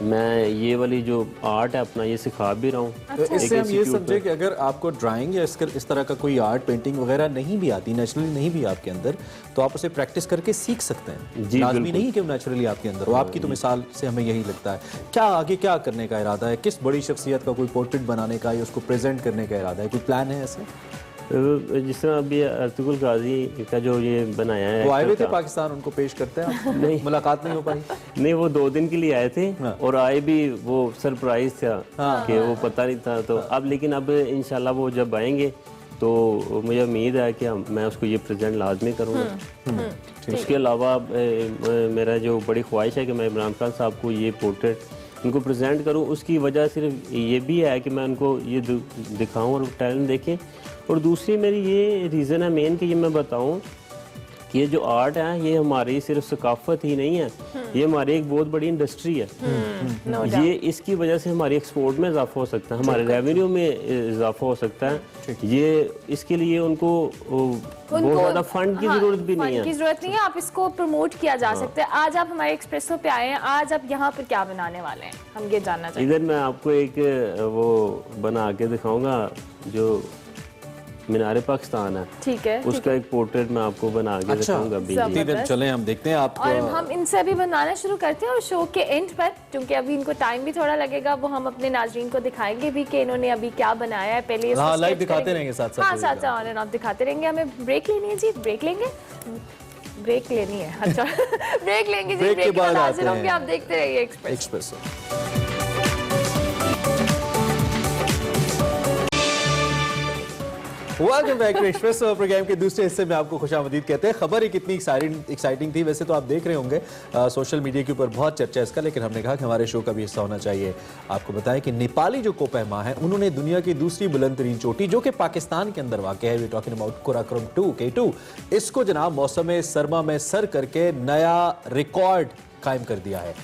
मैं ये वाली जो आर्ट है अपना ये सिखा भी रहा हूँ। तो इससे हम ये समझे कि अगर आपको ड्राइंग या इस तरह का कोई आर्ट पेंटिंग वगैरह नहीं भी आती, नेचुरली नहीं भी आपके अंदर, तो आप उसे प्रैक्टिस करके सीख सकते हैं। जी, लाजमी बिल्कुल। नहीं कि नेचुरली आपके अंदर हो। आपकी तो मिसाल से हमें यही लगता है। क्या आगे क्या करने का इरादा है? किस बड़ी शख्सियत का कोई पोर्ट्रेट बनाने का या उसको प्रेजेंट करने का इरादा है? कोई प्लान है ऐसे? जिस तरह अभी अर्तुगरुल गाजी का जो ये बनाया है, वो आए हुए थे पाकिस्तान, उनको पेश करते हैं आप? नहीं, मुलाकात नहीं हो पाई? नहीं, वो 2 दिन के लिए आए थे और आए भी वो सरप्राइज था कि वो पता नहीं था। तो अब लेकिन अब इंशाल्लाह वो जब आएंगे तो मुझे उम्मीद है कि मैं उसको ये प्रेजेंट लाजमी करूँगा। उसके अलावा मेरा जो बड़ी ख्वाहिश है कि मैं इमरान खान साहब को ये पोर्ट्रेट उनको प्रेजेंट करूं। उसकी वजह सिर्फ ये भी है कि मैं उनको ये दिखाऊं और टैलेंट देखें, और दूसरी मेरी ये रीज़न है मेन कि ये मैं बताऊं कि ये जो आर्ट है ये हमारी सिर्फ सकाफत ही नहीं है, ये हमारी एक बहुत बड़ी इंडस्ट्री है। ये इसकी वजह से हमारी एक्सपोर्ट में इजाफा हो सकता है, हमारे रेवेन्यू में इजाफा हो सकता है। ये इसके लिए उनको बहुत ज़्यादा फंड की ज़रूरत भी नहीं है। की ज़रूरत नहीं है, आप इसको प्रमोट किया जा सकता है। आज आप हमारे एक्सप्रेसो पे आए हैं, आज आप यहाँ पर क्या बनाने वाले हैं, हम ये जानना चाहते हैं। इधर मैं आपको एक वो बना के दिखाऊंगा जो मीनार पाकिस्तान है, ठीक है, उसका एक पोर्ट्रेट मैं आपको बना के दिखाऊंगा। इधर चलें, हम देखते हैं आप। और हम इनसे अभी बनाना शुरू करते हैं और शो के एंड पर, क्योंकि अभी इनको टाइम भी थोड़ा लगेगा, वो हम अपने नाजरीन को दिखाएंगे भी कि इन्होंने अभी क्या बनाया है। पहले हाँ, लाइव दिखाते रहेंगे साथ साथ। हाँ, साथ साथ ऑन एंड ऑफ दिखाते रहेंगे। हमें ब्रेक लेनी है जी, ब्रेक लेंगे, ब्रेक लेनी है। अच्छा ब्रेक लेंगे जी, ब्रेक के बाद हाजिर होंगे। आप देखते रहिए Express. Welcome back to Expresso program के दूसरे हिस्से में आपको खुशामदीद कहते हैं। खबर एक इतनी एक्साइटिंग थी, वैसे तो आप देख रहे होंगे सोशल मीडिया के ऊपर बहुत चर्चा है इसका, लेकिन हमने कहा कि हमारे शो का भी हिस्सा होना चाहिए। आपको बताएं कि नेपाली जो कोपहमा है, उन्होंने दुनिया की दूसरी बुलंद तरीन चोटी जो कि पाकिस्तान के अंदर वाक़ है, we talking about Karakoram 2 K2, इसको जनाब मौसम सरमा में सर करके नया रिकॉर्ड कायम कर दिया है।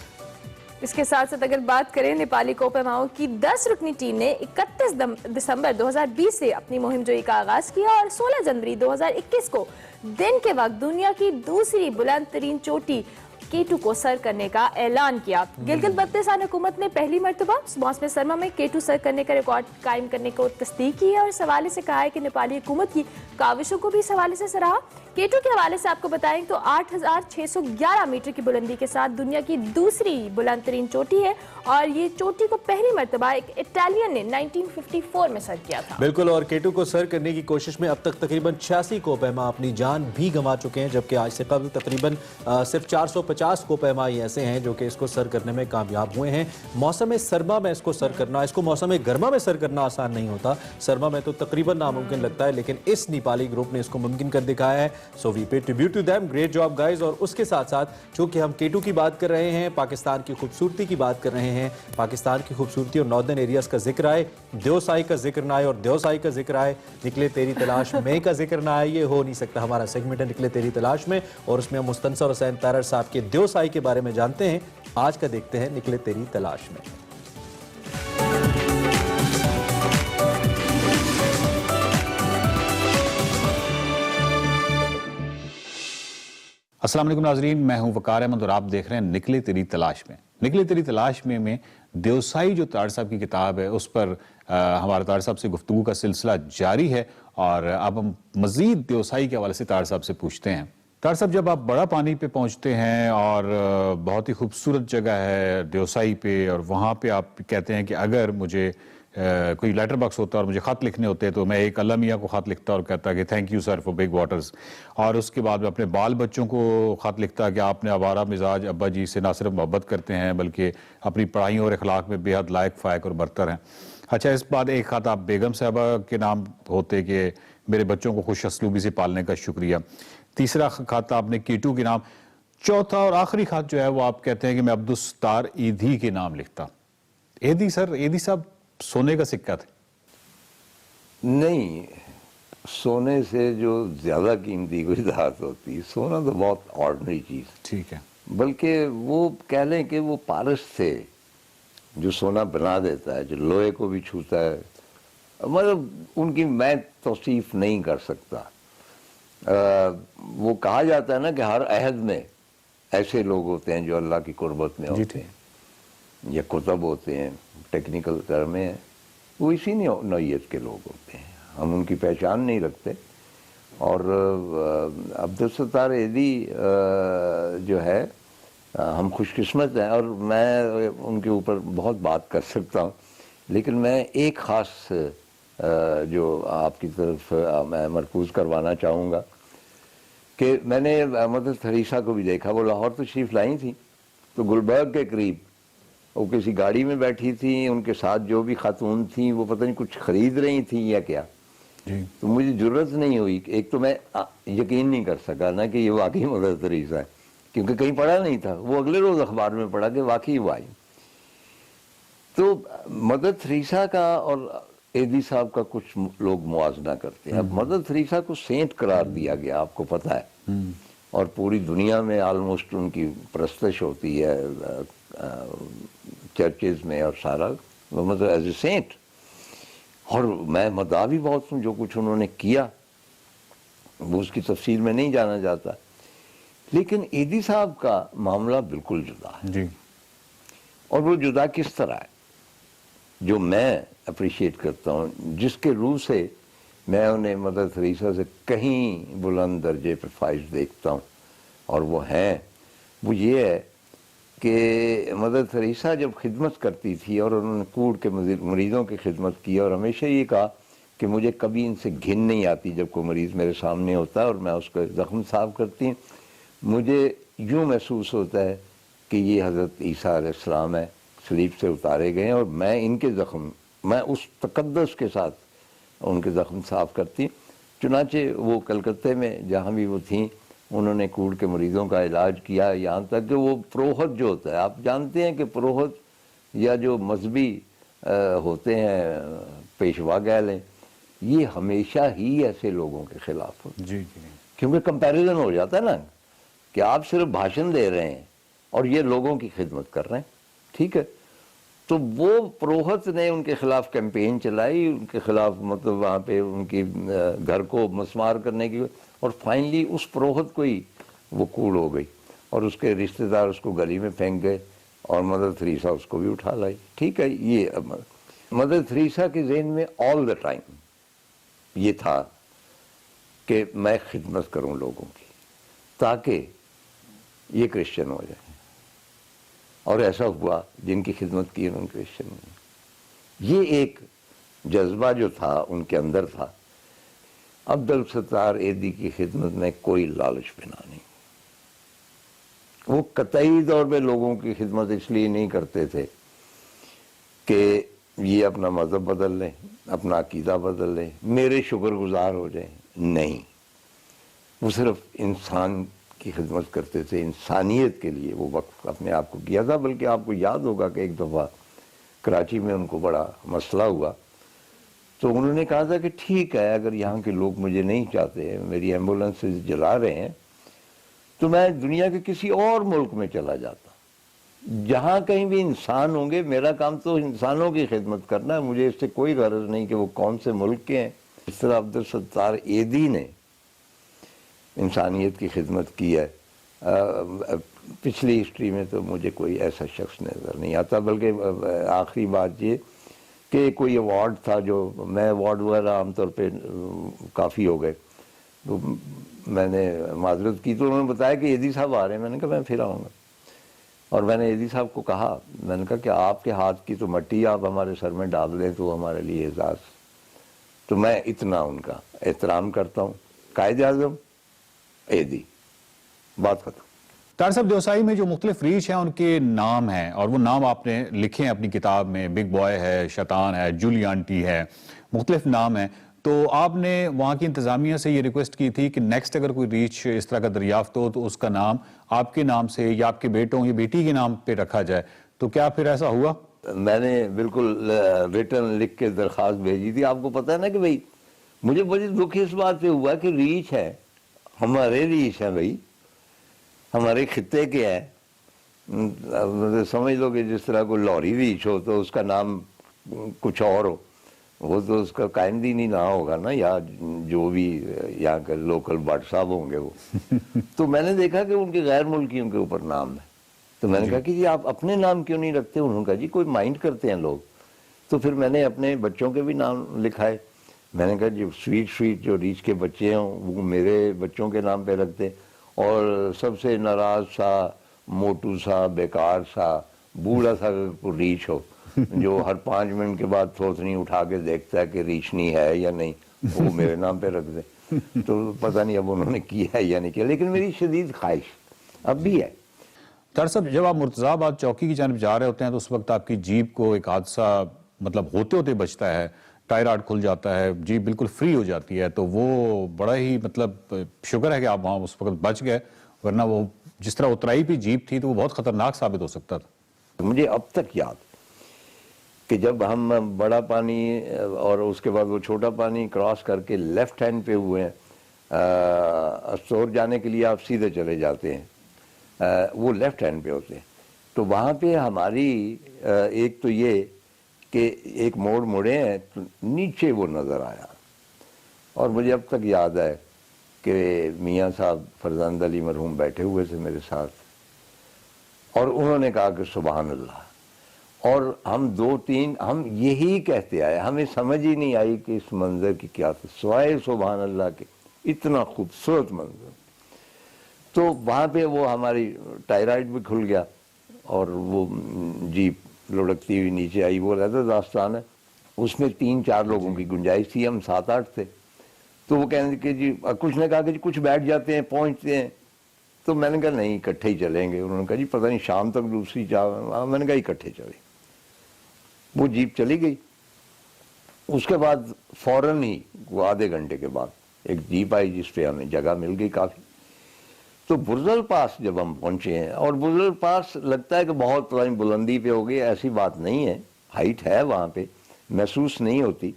इसके साथ साथ अगर बात करें नेपाली कोपहमाओं की 10 रुकनी टीम ने 31 दिसंबर 2020 से अपनी मुहिम जोई का आगाज किया और 16 जनवरी 2021 को दिन के वक्त दुनिया की दूसरी बुलंद तरीन चोटी K2 को सर करने का ऐलान किया। गिलगित बल्तिस्तान हुकूमत ने पहली मरतबा मौसम सरमा में K2 सर करने का रिकॉर्ड कायम करने को तस्दीक की है और इस हवाले से कहा है कि नेपाली हुकूमत की काविशों को भी इस हवाले से सराहा। K2 के हवाले से आपको बताएं तो 8,611 मीटर की बुलंदी के साथ दुनिया की दूसरी बुलंद तरीन चोटी है और ये चोटी को पहली मरतबा एक इटालियन ने 1954 में सर किया था। बिल्कुल, और K2 को सर करने की कोशिश में अब तक तकरीबन 86 कोपहमा अपनी जान भी गंवा चुके हैं, जबकि आज से कबल तकरीबन सिर्फ 450 कोपहमा ऐसे हैं जो कि इसको सर करने में कामयाब हुए हैं। मौसम सरमा में इसको सर करना, इसको मौसम गर्मा में सर करना आसान नहीं होता। सरमा में तो तकरीबन नामुमकिन लगता है, लेकिन इस नेपाली ग्रुप ने इसको मुमकिन कर दिखाया है। So we pay tribute to them, great job guys. और उसके साथ साथ चूंकि हम K2 की बात कर रहे हैं, पाकिस्तान की खूबसूरती की बात कर रहे हैं, पाकिस्तान की खूबसूरती और नॉर्दर्न एरियाज का जिक्र आए, देवसाई का जिक्र ना आए और देवसाई का जिक्र आए, निकले तेरी तलाश में का जिक्र ना आए, ये हो नहीं सकता। हमारा सेगमेंट है निकले तेरी तलाश में और उसमें हम मुस्तनसर हुसैन तारड़ साहब के देवसाई के बारे में जानते हैं। आज का देखते हैं निकले तेरी तलाश में। अस्सलाम वालेकुम नाज़रीन, मैं हूं वकार अहमद और आप देख रहे हैं निकले तेरी तलाश में। निकले तेरी तलाश में देवसाई जो तार साहब की किताब है उस पर हमारे तार साहब से गुफ्तगू का सिलसिला जारी है और अब हम मज़ीद देवसाई के हवाले से तार साहब से पूछते हैं। तार साहब, जब आप बड़ा पानी पे पहुंचते हैं और बहुत ही खूबसूरत जगह है देवसाई पे और वहाँ पे आप कहते हैं कि अगर मुझे कोई लेटर बॉक्स होता और मुझे ख़त लिखने होते तो मैं एक अल्लाह मियाँ को ख़त लिखता और कहता कि thank you sir for big waters, और उसके बाद मैं अपने बाल बच्चों को ख़त लिखता कि आपने आवारा मिजाज अब्बा जी से ना सिर्फ मोहब्बत करते हैं बल्कि अपनी पढ़ाइयों और अखलाक में बेहद लायक फ़ायक और बरतर हैं। अच्छा, इस बाद एक ख़त आप बेगम साहबा के नाम होते कि मेरे बच्चों को खुश असलूबी से पालने का शुक्रिया। तीसरा ख़त आपने कीटू के नाम। चौथा और आखिरी ख़त जो है वो आप कहते हैं कि मैं अब्दुस्तार ईदी के नाम लिखता। ईदी सर, ईदी साहब सोने का सिक्का थे? नहीं, सोने से जो ज्यादा कीमती कोई धात होती है, सोना तो बहुत ऑर्डिनरी चीज। ठीक है। बल्कि वो कह लें कि वो पारस थे जो सोना बना देता है, जो लोहे को भी छूता है। मतलब उनकी मैं तौसीफ नहीं कर सकता। वो कहा जाता है ना कि हर अहद में ऐसे लोग होते हैं जो अल्लाह की कुर्बत में होते हैं या कुतब होते हैं, टेक्निकल टर्म में है, वो इसी नौइयत के लोग होते हैं। हम उनकी पहचान नहीं रखते। और अब्दुस्तार ईदी जो है, हम खुशकिस्मत हैं और मैं उनके ऊपर बहुत बात कर सकता हूँ, लेकिन मैं एक ख़ास जो आपकी तरफ मैं मरकूज़ करवाना चाहूँगा कि मैंने मदर थरीसा को भी देखा। वो लाहौर तशरीफ़ लाई थी तो गुलबर्ग के करीब वो किसी गाड़ी में बैठी थी, उनके साथ जो भी खातून थी वो पता नहीं कुछ खरीद रही थी या क्या। तो मुझे ज़रूरत नहीं हुई, एक तो मैं यकीन नहीं कर सका ना कि ये वाकई मदर थरीसा है, क्योंकि कहीं पढ़ा नहीं था। वो अगले रोज़ अखबार में पढ़ा कि वाकई वो आई। तो मदर थरीसा का और ईदी साहब का कुछ लोग मुआवजा करते हैं। अब मदर थरीसा को सेंट करार दिया गया, आपको पता है, और पूरी दुनिया में आलमोस्ट उनकी प्रस्तश होती है चर्चेज में और सारा, मतलब एज ए सेंट। और मैं मदा भी बहुत हूँ जो कुछ उन्होंने किया, वो उसकी तफसील में नहीं जाना जाता। लेकिन ईदी साहब का मामला बिल्कुल जुदा है जी। और वो जुदा किस तरह है, जो मैं अप्रिशिएट करता हूँ, जिसके रूह से मैं उन्हें मदर थरीसा से कहीं बुलंद दर्जे पर फाइज देखता हूँ, और वो हैं, वो ये है कि मदर थरीसा जब खिदमत करती थी और उन्होंने कूड़ के मरीज़ों की खिदमत की और हमेशा ये कहा कि मुझे कभी इनसे घिन नहीं आती जब कोई मरीज़ मेरे सामने होता है और मैं उसका ज़ख्म साफ करती हूँ, मुझे यूँ महसूस होता है कि ये हज़रत ईसा अलैहिस्सलाम है, सलीब से उतारे गए हैं, और मैं इनके ज़ख्म, मैं उस तक़द्दुस के साथ उनके ज़ख्म साफ करती। चुनाचे वो कलकत्ते में जहाँ भी वो थीं, उन्होंने कूड़ के मरीज़ों का इलाज किया, यहाँ तक कि वो पुरोहित जो होता है, आप जानते हैं कि पुरोहित या जो मजहबी होते हैं पेशवा कह लें, ये हमेशा ही ऐसे लोगों के ख़िलाफ़ होते हैं। क्योंकि कंपैरिजन हो जाता है ना कि आप सिर्फ भाषण दे रहे हैं और ये लोगों की खिदमत कर रहे हैं, ठीक है। तो वो पुरोहित ने उनके खिलाफ कैंपेन चलाई, उनके खिलाफ मतलब वहाँ पे उनकी घर को मस्मार करने की, और फाइनली उस पुरोहित को ही वो कूड़ हो गई और उसके रिश्तेदार उसको गली में फेंक गए और मदर थरीसा उसको भी उठा लाई, ठीक है। ये मदर थरीसा के जहन में ऑल द टाइम ये था कि मैं खिदमत करूँ लोगों की ताकि ये क्रिश्चियन हो जाए, और ऐसा हुआ, जिनकी खिदमत की उन्होंने क्रिश्चियन हुए। ये एक जज्बा जो था उनके अंदर था। अब्दुस्तार ईदी की खिदमत में कोई लालच बिना नहीं, वो कतई तौर पे लोगों की खिदमत इसलिए नहीं करते थे कि ये अपना मज़हब बदल लें, अपना अकीदा बदल लें, मेरे शुक्रगुजार हो जाएं, नहीं, वो सिर्फ इंसान की खिदमत करते थे, इंसानियत के लिए वो वक्त अपने आप को किया था। बल्कि आपको याद होगा कि एक दफ़ा कराची में उनको बड़ा मसला हुआ, तो उन्होंने कहा था कि ठीक है, अगर यहाँ के लोग मुझे नहीं चाहते, मेरी एम्बुलेंस जला रहे हैं, तो मैं दुनिया के किसी और मुल्क में चला जाता, जहाँ कहीं भी इंसान होंगे। मेरा काम तो इंसानों की खिदमत करना है, मुझे इससे कोई गरज नहीं कि वो कौन से मुल्क के हैं। इस तरह अब्दुस्तार ईदी ने इंसानियत की खिदमत की है पिछली हिस्ट्री में तो मुझे कोई ऐसा शख्स नज़र नहीं आता। बल्कि आखिरी बात ये कि कोई अवार्ड था, जो मैं अवार्ड वगैरह आमतौर पे काफ़ी हो गए, तो मैंने माजरत की तो उन्होंने बताया कि एदी साहब आ रहे हैं। मैंने कहा मैं फिर आऊँगा, और मैंने एदी साहब को कहा, मैंने कहा कि आपके हाथ की तो मट्टी आप हमारे सर में डाल दें तो हमारे लिए एजाज़। तो मैं इतना उनका एहतराम करता हूँ। कायद आज़म, एदी, बात खत्म। तार साहब, देवसाई में जो मुख्तलिफ रीच हैं उनके नाम हैं, और वो नाम आपने लिखे हैं अपनी किताब में। बिग बॉय है, शैतान है, जूली आंटी है, मुख्तलिफ नाम हैं। तो आपने वहाँ की इंतज़ामिया से ये रिक्वेस्ट की थी कि नेक्स्ट अगर कोई रीच इस तरह का दरियाफ्त हो तो उसका नाम आपके नाम से या आपके बेटों या बेटी के नाम पे रखा जाए। तो क्या फिर ऐसा हुआ? मैंने बिल्कुल रिटर्न लिख के दरख्वास्त भेजी थी। आपको पता है ना कि भाई मुझे बड़ी दुख इस बात पे हुआ कि रीच है, हमारे रीच है भाई, हमारे खित्ते के हैं। समझ लो कि जिस तरह कोई लॉरी रीच हो तो उसका नाम कुछ और हो, वो तो उसका कायमदीनी ना होगा ना, या जो भी यहाँ के लोकल भट्ट साहब होंगे वो। तो मैंने देखा कि उनके गैर मुल्कियों के ऊपर नाम है, तो मैंने कहा कि जी आप अपने नाम क्यों नहीं रखते? उन्होंने कहा जी कोई माइंड करते हैं लोग। तो फिर मैंने अपने बच्चों के भी नाम लिखाए। मैंने कहा जो स्वीट जो रीच के बच्चे हों वो मेरे बच्चों के नाम पे रखते, और सबसे नाराज सा, मोटू सा, बेकार सा, बूढ़ा सा कोई रीच हो जो हर 5 मिनट के बाद थोथनी उठा के देखता है कि रीचनी है या नहीं, वो मेरे नाम पे रख दे। तो पता नहीं अब उन्होंने किया है या नहीं किया, लेकिन मेरी शदीद ख्वाहिश अब भी है। दरअसल जब आप मुर्तज़ाबाद चौकी की जानब जा रहे होते हैं तो उस वक्त आपकी जीप को एक हादसा मतलब होते होते बचता है, टायर आर्ट खुल जाता है, जीप बिल्कुल फ्री हो जाती है। तो वो बड़ा ही मतलब शुक्र है कि आप वहाँ उस वक्त बच गए, वरना वो जिस तरह उतराई भी जीप थी तो वो बहुत ख़तरनाक साबित हो सकता था। मुझे अब तक याद कि जब हम बड़ा पानी और उसके बाद वो छोटा पानी क्रॉस करके लेफ्ट हैंड पे हुए हैं, अस्तौर जाने के लिए आप सीधे चले जाते हैं, वो लेफ्ट हैंड पे होते हैं। तो वहाँ पे हमारी एक तो ये कि एक मोड़ मुड़े हैं तो नीचे वो नज़र आया, और मुझे अब तक याद है कि मियाँ साहब फरजंद अली मरहूम बैठे हुए थे मेरे साथ, और उन्होंने कहा कि सुभान अल्लाह, और हम 2-3 हम यही कहते आए, हमें समझ ही नहीं आई कि इस मंज़र की क्या था सिवाय सुभान अल्लाह के, इतना खूबसूरत मंज़र। तो वहाँ पे वो हमारी टायराइड भी खुल गया और वो जीप लुढ़कती हुई नीचे आई। वो रहता दास्तान है, उसमें 3-4 लोगों की गुंजाइश थी, हम 7-8 थे। तो वो कहने कि जी कुछ ने कहा कि जी कुछ बैठ जाते हैं, पहुँचते हैं। तो मैंने कहा नहीं इकट्ठे ही चलेंगे। उन्होंने कहा जी पता नहीं शाम तक दूसरी चाह, मैंने कहा इकट्ठे चले। वो जीप चली गई। उसके बाद फौरन ही वो आधे घंटे के बाद एक जीप आई जिस पे हमें जगह मिल गई काफ़ी। तो बुर्जल पास जब हम पहुंचे हैं, और बुर्जल पास लगता है कि बहुत पुरानी बुलंदी पे हो गई, ऐसी बात नहीं है, हाइट है वहाँ पे, महसूस नहीं होती।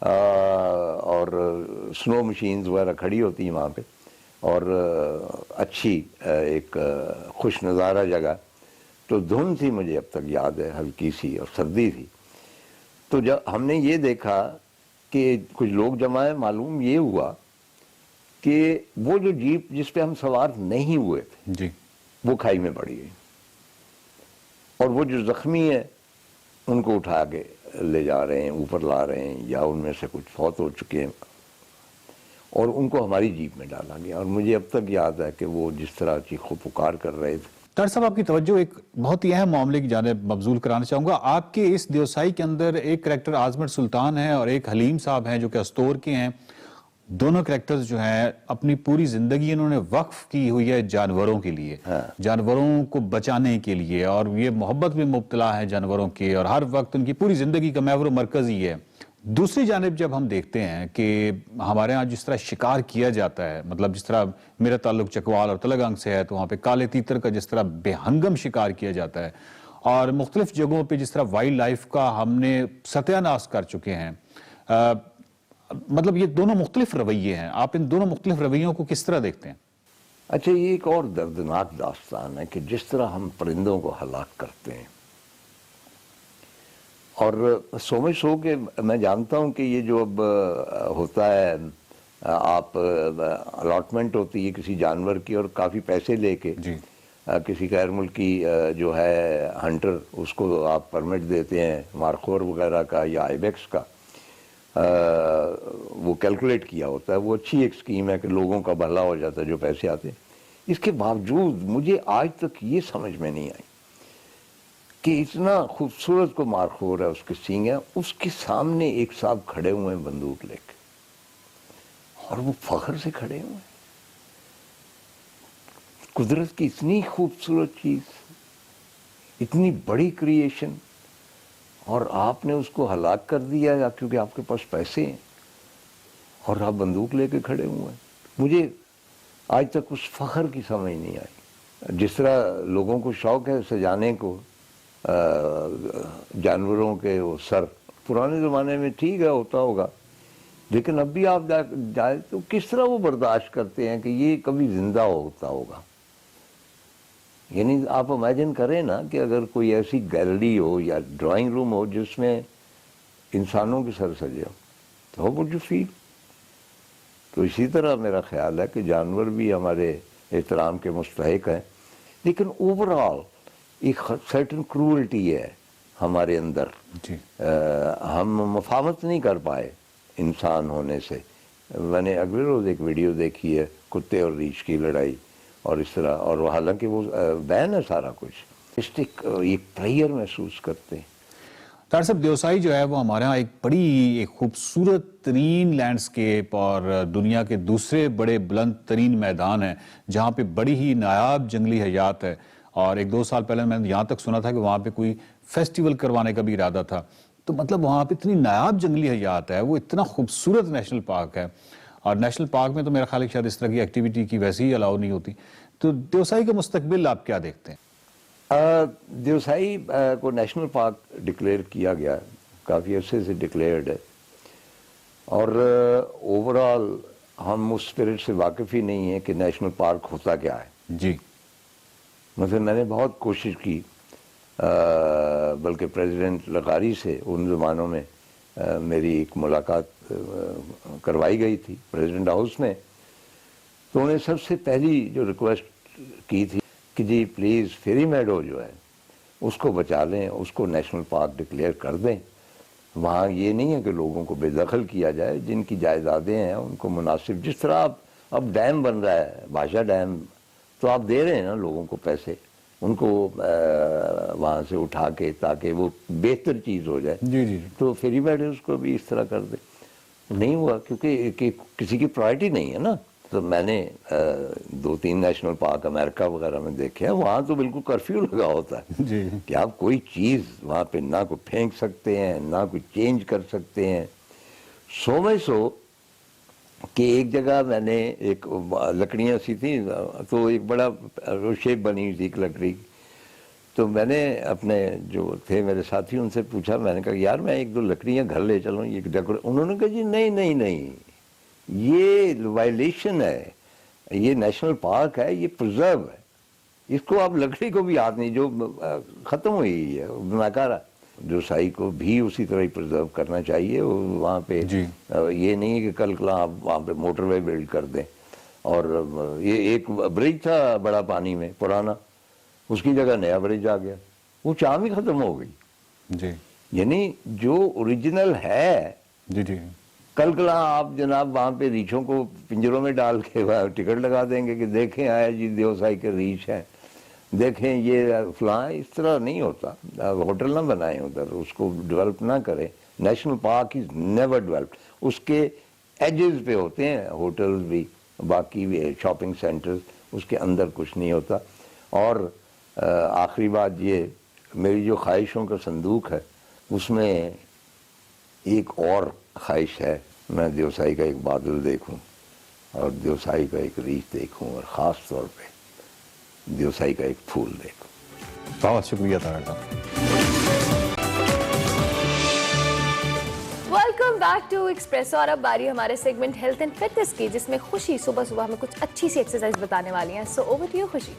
और स्नो मशीन्स वगैरह खड़ी होती हैं वहाँ पे, और अच्छी एक खुश नज़ारा जगह। तो धुंध थी, मुझे अब तक याद है, हल्की सी, और सर्दी थी। तो जब हमने ये देखा कि कुछ लोग जमा है, मालूम ये हुआ कि वो जो जीप जिस पे हम सवार नहीं हुए थे जी, वो खाई में पड़ी गई, और वो जो जख्मी है उनको उठा के ले जा रहे हैं, ऊपर ला रहे हैं, या उनमें से कुछ फौत हो चुके हैं, और उनको हमारी जीप में डाला गया। और मुझे अब तक याद है कि वो जिस तरह चीखो पुकार कर रहे थे। तार साहब, आपकी तवज्जो एक बहुत ही अहम मामले की जानिब मबजूल कराना चाहूँगा। आपके इस देवसाई के अंदर एक करैक्टर आजमत सुल्तान है और एक हलीम साहब हैं जो कि अस्तौर के हैं। दोनों करैक्टर्स जो हैं अपनी पूरी ज़िंदगी इन्होंने वक्फ की हुई है जानवरों के लिए, जानवरों को बचाने के लिए, और ये मोहब्बत में मुब्तला है जानवरों के, और हर वक्त उनकी पूरी ज़िंदगी का महवर मरकज़ ही है। दूसरी जानिब जब हम देखते हैं कि हमारे यहाँ जिस तरह शिकार किया जाता है, मतलब जिस तरह मेरा ताल्लुक चकवाल और तलगंग से है, तो वहाँ पे काले तीतर का जिस तरह बेहंगम शिकार किया जाता है, और मुख्तलिफ जगहों पे जिस तरह वाइल्ड लाइफ का हमने सत्यानाश कर चुके हैं, मतलब ये दोनों मुख्तलिफ रवैये हैं। आप इन दोनों मुख्तलिफ रवैयों को किस तरह देखते हैं? अच्छा, ये एक और दर्दनाक दास्तान है कि जिस तरह हम परिंदों को हलाक करते हैं, और सो के मैं जानता हूँ कि ये जो अब होता है आप अलॉटमेंट होती है किसी जानवर की और काफ़ी पैसे लेके जी किसी गैर मुल्की जो है हंटर उसको आप परमिट देते हैं मारखोर वगैरह का या आइबेक्स का, वो कैलकुलेट किया होता है। वो अच्छी एक स्कीम है कि लोगों का भला हो जाता है जो पैसे आते हैं। इसके बावजूद मुझे आज तक ये समझ में नहीं आई कि इतना खूबसूरत को मारखोर है, उसके सींग है, उसके सामने एक साहब खड़े हुए हैं बंदूक लेके और वो फख्र से खड़े हुए हैं। कुदरत की इतनी खूबसूरत चीज, इतनी बड़ी क्रिएशन, और आपने उसको हलाक कर दिया या क्योंकि आपके पास पैसे हैं और आप बंदूक लेके खड़े हुए हैं। मुझे आज तक उस फख्र की समझ नहीं आई। जिस तरह लोगों को शौक है सजाने को जानवरों के वो सर, पुराने ज़माने में ठीक है होता होगा, लेकिन अब भी आप जाए तो किस तरह वो बर्दाश्त करते हैं कि ये कभी जिंदा होता होगा। यानी आप इमेजिन करें ना कि अगर कोई ऐसी गैलरी हो या ड्राइंग रूम हो जिसमें इंसानों के सर सजे हो, तो हाउ वुड यू फील। तो इसी तरह मेरा ख्याल है कि जानवर भी हमारे एहतराम के मुस्तहिक हैं, लेकिन ओवरऑल एक सर्टन क्रूअल्टी है हमारे अंदर। हम मुफावत नहीं कर पाए इंसान होने से। मैंने अगले रोज़ एक वीडियो देखी है कुत्ते और रीछ की लड़ाई और इस तरह, और हालांकि वो बैन है सारा कुछ, एक प्रेयर महसूस करते हैं। तार साहब, देवसाई जो है वो हमारे यहाँ एक बड़ी एक खूबसूरत तरीन लैंडस्केप और दुनिया के दूसरे बड़े बुलंद तरीन मैदान है जहाँ पे बड़ी ही नायाब जंगली हयात है। और 1-2 साल पहले मैंने यहाँ तक सुना था कि वहाँ पे कोई फेस्टिवल करवाने का भी इरादा था। तो मतलब वहाँ पे इतनी नायाब जंगली हयात है, वो इतना खूबसूरत नेशनल पार्क है, और नेशनल पार्क में तो मेरा ख्याल है शायद इस तरह की एक्टिविटी की वैसे ही अलाउ नहीं होती। तो देवसाई का मुस्तकबिल आप क्या देखते हैं? देवसाई को नेशनल पार्क डिक्लेयर किया गया, काफ़ी अरसे से डिक्लेयर्ड है, और ओवरऑल हम उस स्पिरिट से वाकिफ़ ही नहीं है कि नेशनल पार्क होता क्या है। जी, मतलब मैंने बहुत कोशिश की, बल्कि प्रेसिडेंट लगारी से उन ज़मानों में मेरी एक मुलाकात करवाई गई थी प्रेसिडेंट हाउस में। तो उन्हें सबसे पहली जो रिक्वेस्ट की थी कि जी प्लीज़ फेरी मेडो जो है उसको बचा लें, उसको नेशनल पार्क डिक्लेयर कर दें। वहाँ ये नहीं है कि लोगों को बेदखल किया जाए, जिनकी जायदादें हैं उनको मुनासिब, जिस तरह आप अब डैम बन रहा है, भाषा डैम, तो आप दे रहे हैं ना लोगों को पैसे, उनको वहाँ से उठा के, ताकि वो बेहतर चीज़ हो जाए। जी जी। तो फेरी मेडोज़ को भी इस तरह कर दे। नहीं हुआ क्योंकि किसी की प्रायोरिटी नहीं है ना। तो मैंने 2-3 नेशनल पार्क अमेरिका वगैरह में देखे हैं, वहाँ तो बिल्कुल कर्फ्यू लगा होता है जी। कि आप कोई चीज़ वहाँ पे ना कोई फेंक सकते हैं, ना कोई चेंज कर सकते हैं। 100 में 100 कि एक जगह मैंने एक लकड़ियाँ सी थी, तो एक बड़ा शेप बनी हुई थी एक लकड़ी। तो मैंने अपने जो थे मेरे साथी उनसे पूछा, मैंने कहा यार मैं 1-2 लकड़ियाँ घर ले चलूँ ये डेकोरेट। उन्होंने कहा जी नहीं नहीं नहीं, ये वायलेशन है, ये नेशनल पार्क है, ये प्रिजर्व है, इसको आप लकड़ी को भी हाथ नहीं, जो ख़त्म हुई है नाकारा। देवसाई को भी उसी तरह ही प्रिजर्व करना चाहिए। वहाँ पे ये नहीं है कि कल आप वहाँ पे मोटरवे बिल्ड कर दें। और ये एक ब्रिज था बड़ा पानी में पुराना, उसकी जगह नया ब्रिज आ गया, वो चाम ही ख़त्म हो गई। जी, यानी जो ओरिजिनल है, जी जी, कल आप जनाब वहाँ पे रीछों को पिंजरों में डाल के टिकट लगा देंगे कि देखें आया जी देवसाई के रीछ है, देखें ये फलां। इस तरह नहीं होता। होटल ना बनाए उधर, उसको डेवलप ना करें। National park is never developed. उसके एजेस पे होते हैं होटल्स भी, बाकी भी शॉपिंग सेंटर्स, उसके अंदर कुछ नहीं होता। और आखिरी बात ये, मेरी जो ख्वाहिशों का संदूक है उसमें एक और ख्वाहिश है, मैं देवसाई का एक बादल देखूं और देवसाई का एक रीछ देखूं, और ख़ास तौर पे देवसाई का एक फूल देखूं। बहुत शुक्रिया तारा साहब। Welcome back to Express. और अब बारी हमारे सेगमेंट हेल्थ एंड फिटनेस की, जिसमें खुशी सुबह सुबह हमें कुछ अच्छी सी एक्सरसाइज बताने वाली हैं। So over to you Khushi.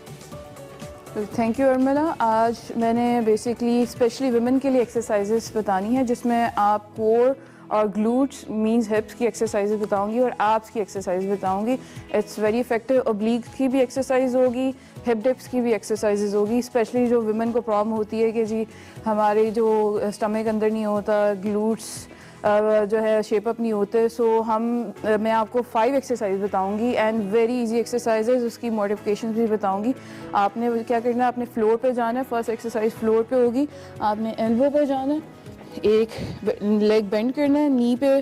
Thank you Armila. आज मैंने बेसिकली स्पेशली वुमेन के लिए एक्सरसाइजेस बतानी है, जिसमें आप कोर और ग्लूट्स मींस हिप्स की एक्सरसाइज बताऊंगी और एब्स की एक्सरसाइज बताऊंगी। It's very effective. ऑब्लिक्स की भी एक्सरसाइज होगी, हिप डिप्स की भी एक्सरसाइजेज होगी। स्पेशली जो वुमेन को प्रॉब्लम होती है कि जी हमारे जो स्टमक अंदर नहीं होता, ग्लूट्स जो है शेप अप नहीं होते, सो मैं आपको 5 एक्सरसाइज बताऊंगी एंड वेरी इजी एक्सरसाइजेज, उसकी मॉडिफिकेशन भी बताऊंगी। आपने क्या करना है, आपने फ्लोर पे जाना है। फर्स्ट एक्सरसाइज फ्लोर पे होगी। आपने एल्बो पे जाना है, एक लेग बेंड करना है, नी पे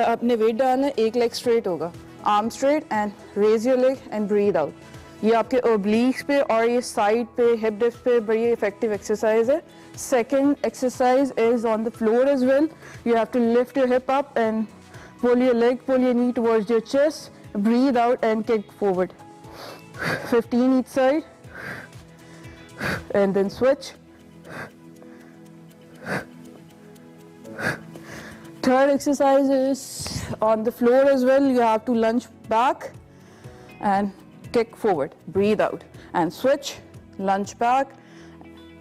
अपने वेट डालना है, एक लेग स्ट्रेट होगा, arm straight and raise your leg and breathe out. ये आपके ओब्लिक्स पे और ये साइड पे हिप डिप्स पे बड़ी इफेक्टिव एक्सरसाइज है। Second exercise is on the floor as well. You have to lift your hip up and pull your leg, pull your knee towards your chest, breathe out and kick forward. 15 each side and then switch. Third exercise is on the floor as well. You have to lunge back and kick forward, breathe out and switch, lunge back,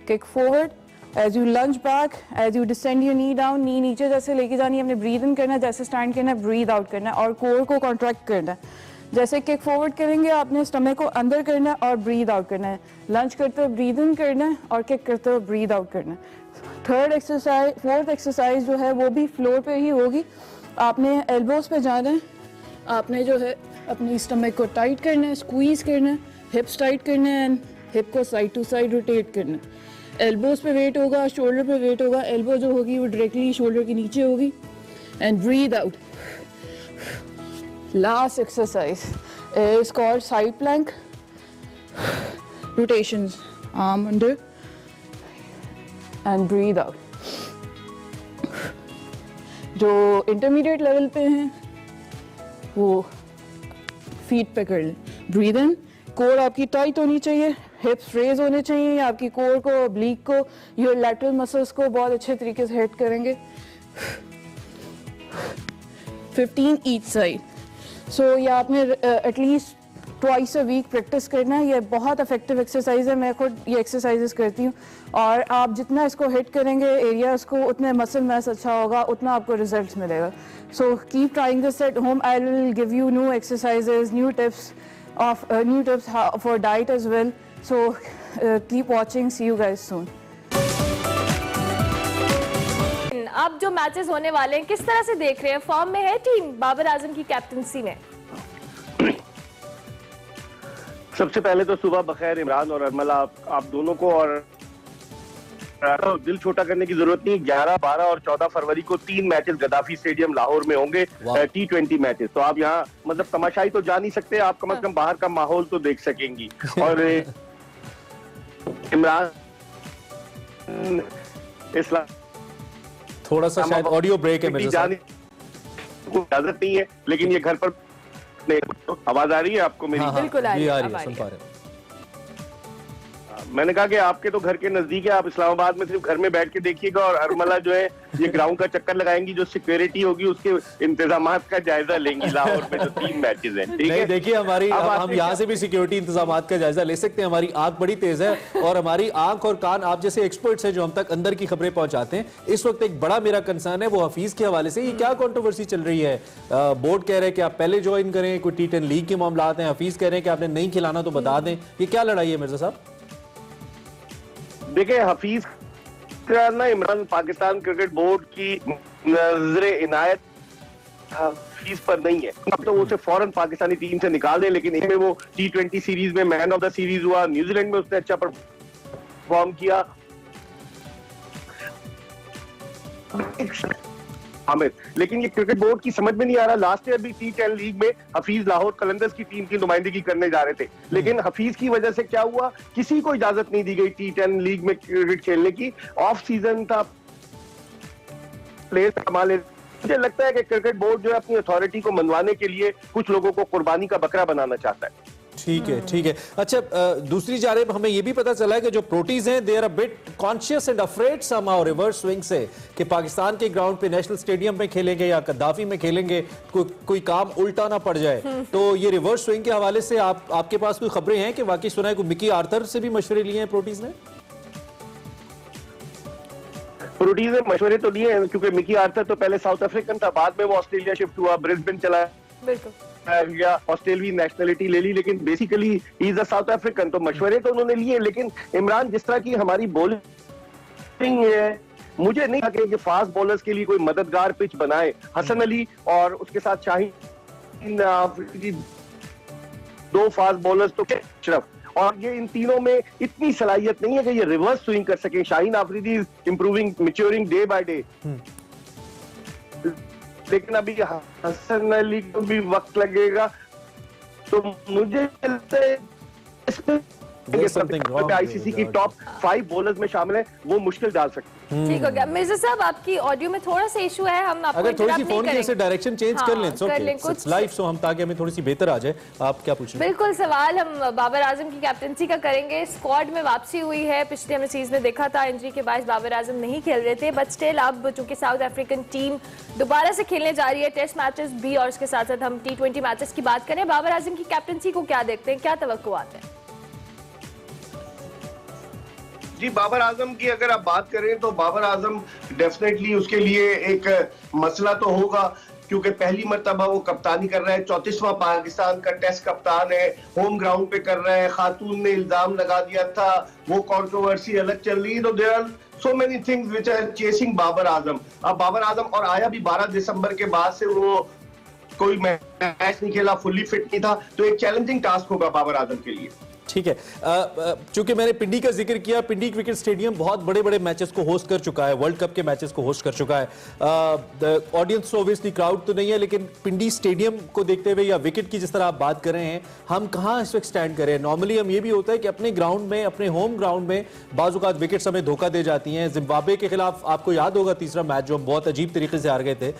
kick forward. As you lunge back, as you descend your knee down, knee नीचे जैसे लेके जानी है, अपने breathe in करना है, जैसे stand करना है, breathe out करना है और core को contract करना है। जैसे kick forward करेंगे आपने stomach को अंदर करना है और breathe out करना है। lunge करते हुए breathe in करना है और kick करते हुए breathe out करना है। fourth exercise जो है वो भी floor पे ही होगी। आपने elbows पे जाना है, आपने जो है अपनी stomach को tight करना है, squeeze करना है, hips tight करना है and hip को side to side rotate करना है। एल्बोज पे वेट होगा, शोल्डर पे वेट होगा। एल्बो जो होगी वो डायरेक्टली शोल्डर के नीचे होगी and breathe out. Last exercise is called side plank rotations, arm under and breathe out. जो इंटरमीडिएट लेवल पे हैं वो फीट पे कर लें। ब्रीथ इन, कोर आपकी टाइट होनी चाहिए, हिप्स रेज होने चाहिए, आपकी कोर को, ऑब्लिक को, योर लैटरल मसल्स को बहुत अच्छे तरीके से हिट करेंगे। 15 ईच साइड। सो ये आपने at least twice a week practice करना है। ये बहुत इफेक्टिव एक्सरसाइज है, मैं खुद ये एक्सरसाइजेस करती हूँ और आप जितना इसको हिट करेंगे एरियाज को, उतने मसल मैस अच्छा होगा, उतना आपको रिजल्ट्स मिलेगा। So keep trying this at home. I will give you new exercises, new tips for diet as well. So keep watching. See you guys soon. अब जो मैचेस होने वाले हैं किस तरह से देख रहे हैं? फॉर्म में है टीम बाबर आजम की कैप्टनसी में? सबसे पहले तो सुबह बखैर इमरान और अरमला, आप दोनों को, और दिल छोटा करने की जरूरत नहीं। 11, 12 और 14 फरवरी को 3 मैचेस गद्दाफी स्टेडियम लाहौर में होंगे, T20 मैचेस। तो आप यहाँ मतलब तमाशाई तो जा नहीं सकते, आप कम से कम बाहर का माहौल तो देख सकेंगी। और इमरान इस्लाम थोड़ा सा शायद ऑडियो ब्रेक है मेरे साथ, इजाजत नहीं है, लेकिन ये घर पर आवाज आ रही है आपको मेरी? बिल्कुल आ रही है, सुन पा रहे हैं। मैंने कहा कि आपके तो घर के नजदीक है, आप इस्लामाबाद में सिर्फ घर में बैठ के देखिएगा और अरमला जो है ये ग्राउंड का चक्कर लगाएंगी, जो सिक्योरिटी होगी उसके इंतजामात का जायजा लेंगी लाहौर में जो 3 मैचेस हैं। ठीक है, देखिए हमारी हम यहाँ से भी सिक्योरिटी इंतजामात का जायजा ले सकते हैं। हमारी आंख बड़ी तेज है और हमारी आंख और कान आप जैसे एक्सपर्ट्स हैं जो हम तक अंदर की खबरें पहुंचाते हैं। इस वक्त एक बड़ा मेरा कंसर्न है वो हफीज के हवाले से। ये क्या कंट्रोवर्सी चल रही है? बोर्ड कह रहे हैं कि आप पहले ज्वाइन करें, कोई T10 लीग के मामला आते हैं, हफीज कह रहे हैं कि आपने नहीं खिलाना तो बता दें। ये क्या लड़ाई है मिर्जा साहब? देखिए, हफीज का ना इमरान पाकिस्तान क्रिकेट बोर्ड की नजरे इनायत हफीज पर नहीं है। अब तो वो उसे फौरन पाकिस्तानी टीम से निकाल दें, लेकिन इनमें वो T20 सीरीज में मैन ऑफ द सीरीज हुआ, न्यूजीलैंड में उसने अच्छा परफॉर्म किया। लेकिन ये क्रिकेट बोर्ड की समझ में नहीं आ रहा। लास्ट ईयर भी T10 लीग में हफीज लाहौर कलंदर्स की टीम की नुमाइंदगी करने जा रहे थे, लेकिन हफीज की वजह से क्या हुआ, किसी को इजाजत नहीं दी गई T10 लीग में क्रिकेट खेलने की। ऑफ सीजन था, प्लेयर संभाले। मुझे लगता है कि क्रिकेट बोर्ड जो है अपनी अथॉरिटी को मनवाने के लिए कुछ लोगों को कुर्बानी का बकरा बनाना चाहता है। ठीक है, ठीक है। अच्छा, दूसरी जानिब हमें यह भी पता चला है कि जो प्रोटीज हैं they are a bit conscious and afraid somehow reverse swing से कि पाकिस्तान के ग्राउंड पे नेशनल स्टेडियम में खेलेंगे या कद्दाफी में खेलेंगे, कोई काम उल्टा ना पड़ जाए। तो ये रिवर्स स्विंग के हवाले से आपके पास कोई खबरें हैं कि वाकई सुना है, कोई मिकी आर्थर से भी मशवरे लिए हैं प्रोटीज ने? प्रोटीज ने मशवरे तो दिए हैं, क्योंकि मिकी आर्थर तो पहले साउथ अफ्रीकन था, बाद में वो ऑस्ट्रेलिया शिफ्ट हुआ, ब्रिस्बेन चला बिल्कुल गया, ऑस्ट्रेलियाई नेशनलिटी ले ली, लेकिन basically he is a south African. तो मशवरे तो उन्होंने लिए, लेकिन इमरान जिस तरह की हमारी बॉलिंग है, मुझे नहीं लगे कि फास्ट बॉलर्स के लिए कोई मददगार पिच बनाए। हसन अली और उसके साथ शाहीन अफरीदी, दो फास्ट बॉलर्स तो अशरफ, और ये इन तीनों में इतनी सलाहियत नहीं है कि ये रिवर्स स्विंग कर सके। Shaheen Afridi is improving, maturing day by day, लेकिन अभी हसन अली को भी वक्त लगेगा। तो मुझे लगता है इसमें आईसीसी की टॉप 5 बॉलर्स में शामिल है, वो मुश्किल डाल सकते हैं। ठीक हो गया। मिर्जा साहब, आपकी ऑडियो में थोड़ा सा इशू है, हम आपको अगर थोड़ी सी इंटरप्ट नहीं फोन की करेंगे। ऐसे डायरेक्शन चेंज कर लें, कर लें कुछ लाइव सो हम, ताकि हमें थोड़ी सी बेहतर आ जाए। आप क्या पूछ रहे हैं? बिल्कुल, सवाल हम बाबर आजम की कैप्टनसी का करेंगे। स्क्वाड में वापसी हुई है, पिछले हमने सीरीज में देखा था इंजरी के बाद बाबर आजम नहीं खेल रहे थे, बट स्टिल अब चूंकि साउथ अफ्रीकन टीम दोबारा से खेलने जा रही है, टेस्ट मैचेस भी और उसके साथ साथ हम T20 मैचेस की बात करें, बाबर आजम की कैप्टनसी को क्या देखते हैं, क्या तवक्कुआत है? जी, बाबर आजम की अगर आप बात करें तो बाबर आजम डेफिनेटली उसके लिए एक मसला तो होगा, क्योंकि पहली मर्तबा वो कप्तानी कर रहा है, 34वां पाकिस्तान का टेस्ट कप्तान है, होम ग्राउंड पे कर रहा है, खातून ने इल्जाम लगा दिया था, वो कंट्रोवर्सी अलग चल रही है। तो there are so many things which are chasing Babar Azam. अब बाबर आजम और आया भी 12 दिसंबर के बाद से, वो कोई मैच नहीं खेला, फुल्ली फिट नहीं था, तो एक चैलेंजिंग टास्क होगा बाबर आजम के लिए। ठीक है, चूंकि मैंने पिंडी का जिक्र किया, पिंडी क्रिकेट स्टेडियम बहुत बड़े बड़े मैचेस को होस्ट कर चुका है, वर्ल्ड कप के मैचेस को होस्ट कर चुका है। ऑडियंस तो ऑब्वियसली क्राउड तो नहीं है, लेकिन पिंडी स्टेडियम को देखते हुए या विकेट की जिस तरह आप बात कर रहे हैं, हम कहाँ इस वक्त स्टैंड करें? नॉर्मली हम ये भी होता है कि अपने ग्राउंड में, अपने होम ग्राउंड में बाज़ औक़ात विकेट्स हमें धोखा दे जाती हैं। जिम्बाब्वे के खिलाफ आपको याद होगा तीसरा मैच जो हम बहुत अजीब तरीके से हार गए थे।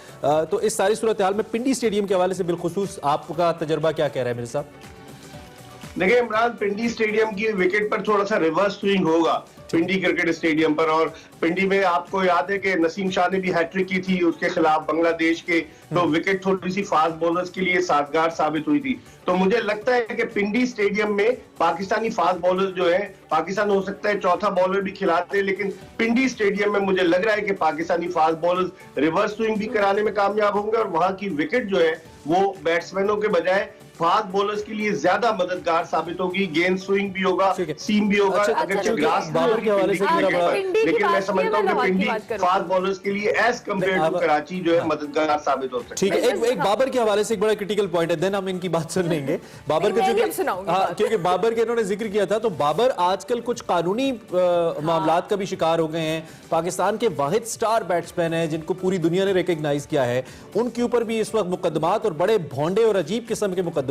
तो इस सारी सूरत हाल में पिंडी स्टेडियम के हवाले से बिलखुसूस आपका तजर्बा क्या कह रहा है मेरे साथ? देखिए इमरान, पिंडी स्टेडियम की विकेट पर थोड़ा सा रिवर्स स्विंग होगा पिंडी क्रिकेट स्टेडियम पर, और पिंडी में आपको याद है कि नसीम शाह ने भी हैट्रिक की थी उसके खिलाफ बांग्लादेश के, तो विकेट थोड़ी सी फास्ट बॉलर्स के लिए साजगार साबित हुई थी। तो मुझे लगता है कि पिंडी स्टेडियम में पाकिस्तानी फास्ट बॉलर्स जो है, पाकिस्तान हो सकता है चौथा बॉलर भी खिलाते, लेकिन पिंडी स्टेडियम में मुझे लग रहा है कि Pakistani fast bowlers reverse swing भी कराने में कामयाब होंगे, और वहां की विकेट जो है वो बैट्समैनों के बजाय फास्ट बॉलर्स के लिए ज्यादा मददगार साबित होगी। गेंद स्विंग भी होगा, सीम भी होगा, अगर ग्रास बाबर के हवाले से लेकिन मैं समझता हूँ कि पिंडी फास्ट बॉलर्स के लिए एज कम्पेयर टू कराची जो है मददगार साबित हो सकता है। ठीक है, एक बाबर के हवाले से एक बड़ा क्रिटिकल पॉइंट है, देन हम इनकी बात सुन लेंगे। बाबर का क्योंकि बाबर के इन्होंने जिक्र किया था, तो बाबर आजकल कुछ कानूनी मामलात का भी शिकार हो गए हैं। पाकिस्तान के वाहिद स्टार बैट्समैन हैं जिनको पूरी दुनिया ने रिकॉग्नाइज किया है, उनके ऊपर भी इस वक्त मुकदमात और बड़े भोंडे और अजीब किस्म के मुकदमात।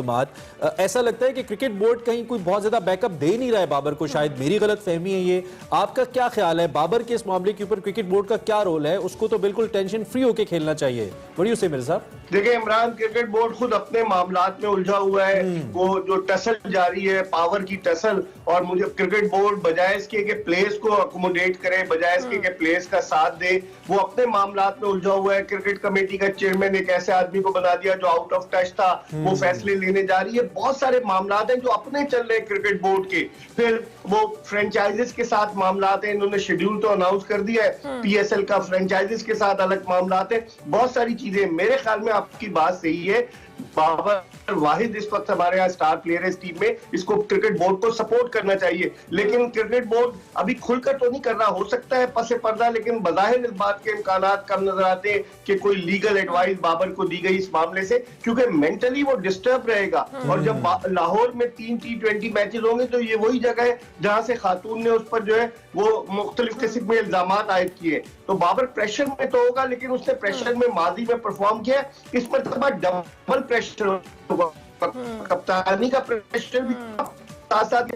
ऐसा लगता है कि क्रिकेट बोर्ड कहीं कोई बहुत ज्यादा बैकअप दे नहीं रहा है बाबर को, शायद मेरी गलत फहमी है ये। आपका क्या ख्याल है बाबर के इस मामले के ऊपर? क्रिकेट बोर्ड का क्या रोल है? उसको तो बिल्कुल टेंशन फ्री होकर खेलना चाहिए। व्हाट डू यू से मेरे साहब? देखिए इमरान, क्रिकेट बोर्ड खुद अपने मामलात में उलझा हुआ है, वो जो टसल जारी है, पावर की टसल, और मुझे क्रिकेट बोर्ड बजाय इसके कि प्लेयर्स को अकोमोडेट करे, बजाय इसके कि प्लेयर्स का साथ दे, वो अपने मामलात में उलझा हुआ है। क्रिकेट कमेटी का चेयरमैन एक ऐसे आदमी को बना दिया जो आउट ऑफ टच था, वो फैसले लेने जा रही है। बहुत सारे मामलात हैं जो अपने चल रहे हैं क्रिकेट बोर्ड के। फिर वो फ्रेंचाइजीज के साथ मामलात हैं, इन्होंने शेड्यूल तो अनाउंस कर दिया है, पीएसएल का फ्रेंचाइजीज के साथ अलग मामलात हैं, बहुत सारी चीजें। मेरे ख्याल में आपकी बात सही है, बाबर वाहिद इस वक्त हमारे यहाँ स्टार प्लेयर है इस टीम में, इसको क्रिकेट बोर्ड को सपोर्ट करना चाहिए, लेकिन क्रिकेट बोर्ड अभी खुलकर तो नहीं कर रहा, हो सकता है पसे पर्दा, लेकिन बज़ाहिर इस बात के इम्कानात कम नजर आते हैं कि कोई लीगल एडवाइस बाबर को दी गई इस मामले से, क्योंकि मेंटली वो डिस्टर्ब रहेगा। और जब लाहौर में 3 T20 मैचेस होंगे तो ये वही जगह है जहां से खातून ने उस पर जो है वो मुख्तलिफ किस्म के इल्जाम आयद किए। तो बाबर प्रेशर में तो होगा, लेकिन उसने प्रेशर में माजी में परफॉर्म किया, इस पर डबल प्रेशर होगा, कप्तानी का प्रेशर भी साथ साथ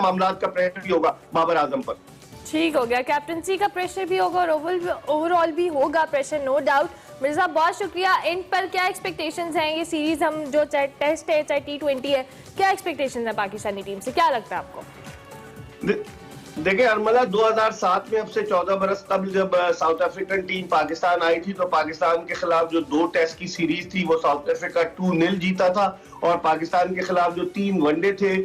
मामलात का प्रेशर भी होगा बाबर आजम पर। ठीक हो गया, कैप्टनसी का प्रेशर भी होगा और ओवरऑल भी होगा प्रेशर, नो डाउट। मिर्जा बहुत शुक्रिया। इन पर क्या एक्सपेक्टेशंस हैं? ये सीरीज हम जो चाहे टेस्ट है चाहे T20 है, क्या एक्सपेक्टेशंस हैं पाकिस्तानी टीम से, क्या लगता है आपको? देखिए अरमला, 2007 में अब से 14 बरस कबल जब साउथ अफ्रीकन टीम पाकिस्तान आई थी, तो पाकिस्तान के खिलाफ जो 2 टेस्ट की सीरीज थी वो साउथ अफ्रीका 2-0 जीता था, और पाकिस्तान के खिलाफ जो 3 वनडे थे,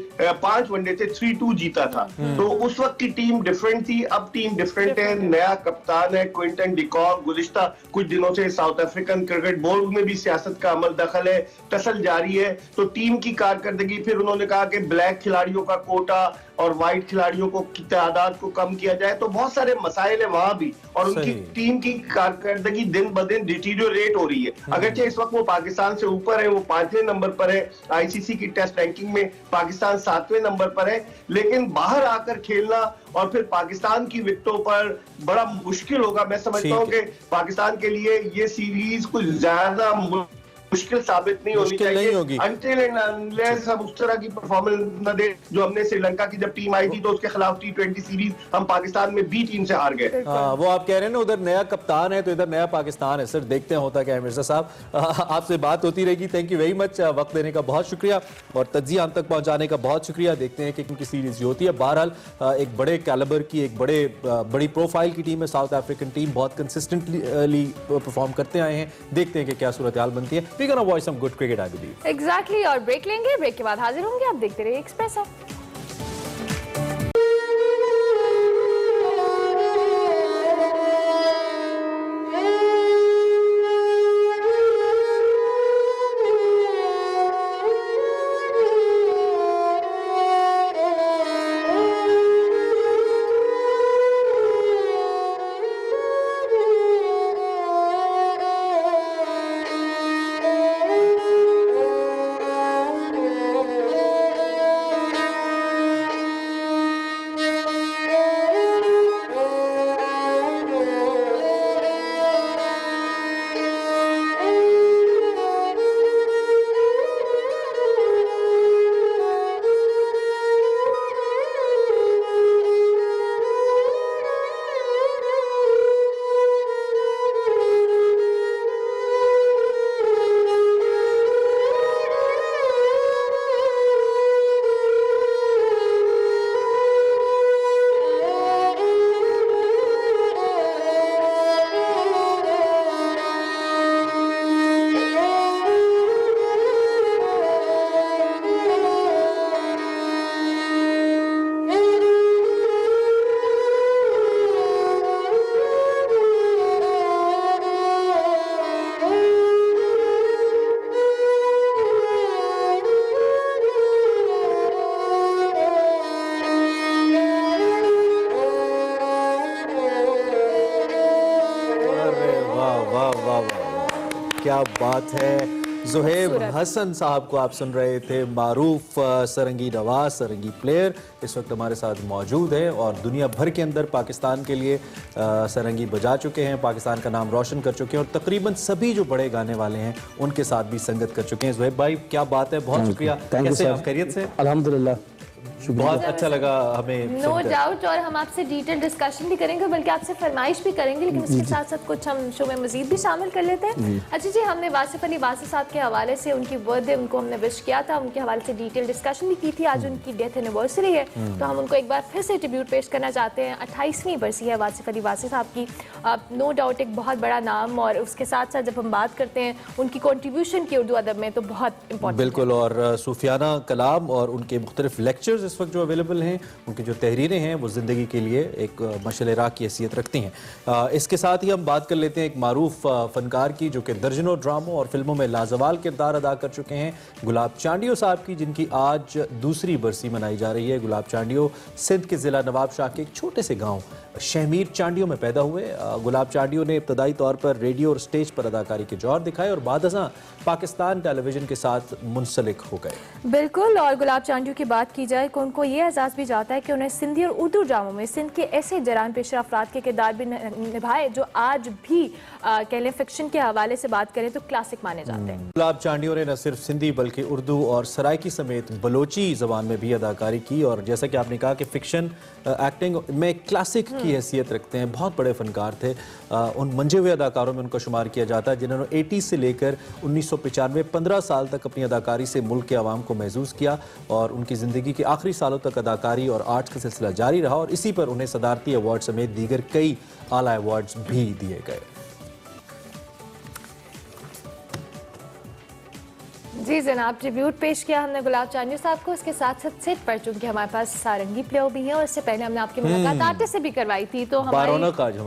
5 वनडे थे, 3-2 जीता था। तो उस वक्त की टीम डिफरेंट थी, अब टीम डिफरेंट है। नया कप्तान है क्विंटन डिकॉक, गुज़िश्ता कुछ दिनों से साउथ अफ्रीकन क्रिकेट बोर्ड में भी सियासत का अमल दखल है, टसल जारी है। तो टीम की कारकर्दगी, फिर उन्होंने कहा कि ब्लैक खिलाड़ियों का कोटा और व्हाइट खिलाड़ियों की तादाद को कम किया जाए। तो बहुत सारे मसाइल है वहां भी, और उनकी टीम की कारकर्दगी दिन ब दिन डिटीरियोरेट हो रही है। अगरचे इस वक्त वो पाकिस्तान से ऊपर है, वो 5वें नंबर पर है, आईसीसी की टेस्ट रैंकिंग में पाकिस्तान 7वें नंबर पर है, लेकिन बाहर आकर खेलना और फिर पाकिस्तान की विकेटों पर बड़ा मुश्किल होगा। मैं समझता हूँ कि पाकिस्तान के लिए ये सीरीज कुछ ज्यादा मुश्किल साबित नहीं होनी चाहिए until and unless हम उस तरह की परफॉर्मेंस न दे जो हमने श्रीलंका की जब टीम आई थी तो उसके खिलाफ T20 सीरीज हम पाकिस्तान में बी टीम से हार गए। वो आप कह रहे हैं ना, उधर नया कप्तान है तो इधर नया पाकिस्तान है। सर देखते हैं होता क्या है। मिर्जा साहब, आपसे बात होती रहेगी। थैंक यू वेरी मच, वक्त देने का बहुत शुक्रिया और तज्जिया हम तक पहुंचाने का बहुत शुक्रिया। देखते हैं कि किनकी सीरीज होती है। बहरहाल एक बड़े कैलिबर की, एक बड़ी प्रोफाइल की टीम है साउथ अफ्रीकन टीम, बहुत कंसिस्टेंटली परफॉर्म करते आए हैं। देखते हैं कि क्या सूरत हाल बनती है। We're gonna watch some good cricket, I believe. Exactly, और ब्रेक लेंगे, ब्रेक के बाद हाजिर होंगे। आप देखते रहिए एक्सप्रेसो। क्या बात है। ज़ुहैब हसन साहब को आप सुन रहे थे, मारूफ सरंगी नवाज, सरंगी प्लेयर, इस वक्त हमारे साथ मौजूद है और दुनिया भर के अंदर पाकिस्तान के लिए सरंगी बजा चुके हैं, पाकिस्तान का नाम रोशन कर चुके हैं और तकरीबन सभी जो बड़े गाने वाले हैं उनके साथ भी संगत कर चुके हैं। ज़ुहैब भाई क्या बात है, बहुत शुक्रिया। कैसे आप, खैरियत से? अल्हम्दुलिल्लाह, बहुत अच्छा लगा हमें। नो डाउट, और हम आपसे डिटेल डिस्कशन भी करेंगे, बल्कि आपसे फरमाइश भी करेंगे, लेकिन उसके साथ साथ कुछ हम शो में मजीद भी शामिल कर लेते हैं। अच्छा जी, हमने वासिफ अली वासिफ साहब के हवाले से उनकी बर्थडे उनको हमने विश किया था, उनके हवाले से डिटेल डिस्कशन भी की थी। आज उनकी डेथ एनिवर्सरी है, तो हम उनको एक बार फिर से ट्रिब्यूट पेश करना चाहते हैं। 28वीं बरसी है वासिफ अली वासिफ साहब की। नो डाउट एक बहुत बड़ा नाम, और उसके साथ साथ जब हम बात करते हैं उनकी कॉन्ट्रीब्यूशन की उर्दू अदब में, तो बहुत इंपॉर्टेंट। बिल्कुल, और सूफियाना कलाम और उनके मुख्तलिफ लेक्चर्स इस वक्त जो अवेलेबल हैं, उनकी जो तहरीरें हैं वो ज़िंदगी के लिए एक मशअल राह की हैसियत रखती हैं। इसके साथ ही हम बात कर लेते हैं एक मारूफ फ़नकार की, जो कि दर्जनों ड्रामों और फिल्मों में लाजवाल किरदार अदा कर चुके हैं, गुलाब चांडियो साहब की, जिनकी आज दूसरी बरसी मनाई जा रही है। गुलाब चांडियो सिंध के ज़िला नवाबशाह के एक छोटे से गाँव शहमीर चांडियो में पैदा हुए। गुलाब चांडियो ने इब्तदाई तौर पर रेडियो और स्टेज पर अदाकारी के जौहर दिखाए और बादशाह पाकिस्तान टेलीविज़न के साथ मुंसलिक हो गए। बिल्कुल, और गुलाब चांडियो की बात की जाए, उनको ये एहसास भी जाता है कि उन्हें सिंधी और उर्दू ड्रामों में सिंध के ऐसे जरान पेशा अफराद के किरदार भी निभाए जो आज भी कह लें फिक्शन के हवाले से बात करें तो क्लासिक माने जाते हैं। गुलाब चांडियो ने न सिर्फ सिंधी बल्कि उर्दू और सराइकी समेत बलोची ज़बान में भी अदाकारी की, और जैसा कि आपने कहा कि फिक्शन एक्टिंग में क्लासिक की हैसियत रखते हैं। बहुत बड़े फनकार थे, उन मंजे हुए अदाकारों में उनका शुमार किया जाता है जिन्होंने 80 से लेकर 1995 15 साल तक अपनी अदाकारी से मुल्क के आवाम को महसूस किया, और उनकी ज़िंदगी के आखिरी काफ़ी सालों तक अदाकारी और आर्ट्स का सिलसिला जारी रहा और इसी पर उन्हें सदारती अवार्ड समेत दीगर कई आला अवार्ड्स भी दिए गए। जी जनाब, ट्रिब्यूट पेश किया हमने गुलाब चांदी साहब को। इसके साथ साथ सेट पर चूंकि हमारे पास सारंगी प्ले भी है और इससे पहले हमने आपकी मुलाकात आर्टिस्ट से भी करवाई थी, तो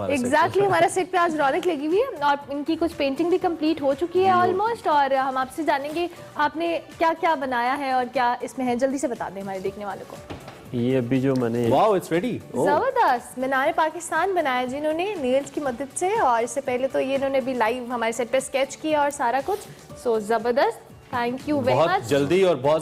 एग्जैक्टली हमारा सेट पे आज रौनक लगी हुई है और इनकी कुछ पेंटिंग भी कंप्लीट हो चुकी है ऑलमोस्ट। और हम आपसे जानेंगे आपने क्या क्या बनाया है और क्या इसमें है, जल्दी से बता दें हमारे देखने वालों को। ये अभी जो मैंने वाओ इट्स रेडी, जबरदस्त मीनार पाकिस्तान बनाया जिन्होंने नील्स की मदद से, और इससे पहले तो ये इन्होंने भी लाइव हमारे सेट पे स्केच किया और सारा कुछ। सो जबरदस्त, थैंक यू वेरी मच। बहुत जल्दी और बहुत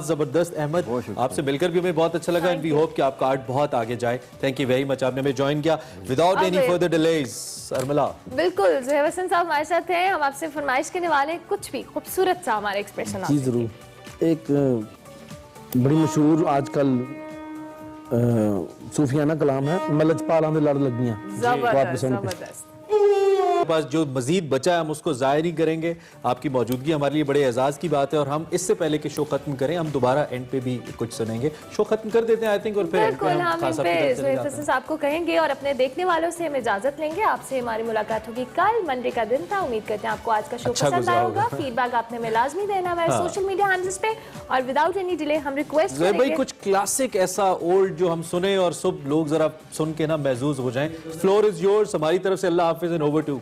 जबरदस्त अहमद, आपसे मिलकर भी हमें बहुत अच्छा लगा एंड वी होप कि आपका आर्ट बहुत आगे जाए। थैंक यू वेरी मच, आपने हमें ज्वाइन किया विदाउट एनी फर्दर डिलेज। अरमला बिल्कुल, ज़ोहैब हसन साहब हमारे साथ हैं, हम आपसे फरमाइश करने वाले हैं कुछ भी खूबसूरत सा हमारा एक्सप्रेशन। जी जरूर। एक बड़ी मशहूर आजकल सूफियाना कलाम है, मैं लजपालां दे लड़ लगियां। जबरदस्त। पास जो मजीद बचा है हम उसको जाहिर ही करेंगे। आपकी मौजूदगी हमारे लिए बड़े एजाज की बात है और हम इससे पहले कि शो खत्म करें हम दोबारा एंड पे भी कुछ सुनेंगे। शो खत्म कर देते हैं आई थिंक और फिर साहब को कहेंगे और अपने देखने वालों से हम इजाजत लेंगे। आपसे हमारी मुलाकात होगी कल, मंडे का दिन था। उम्मीद करते हैं आपको आज का शो पसंद आया होगा। फीडबैक आपने हमें लाजमी देना हमारे सोशल मीडिया हैंडल्स पे और विदाउट एनी डिले हम रिक्वेस्ट करेंगे भाई कुछ क्लासिक ऐसा ओल्ड जो हम सुने और सब लोग जरा सुन के ना महजूज हो जाएं। फ्लोर इज योर्स, हमारी तरफ से अल्लाह हाफिज एंड ओवर टू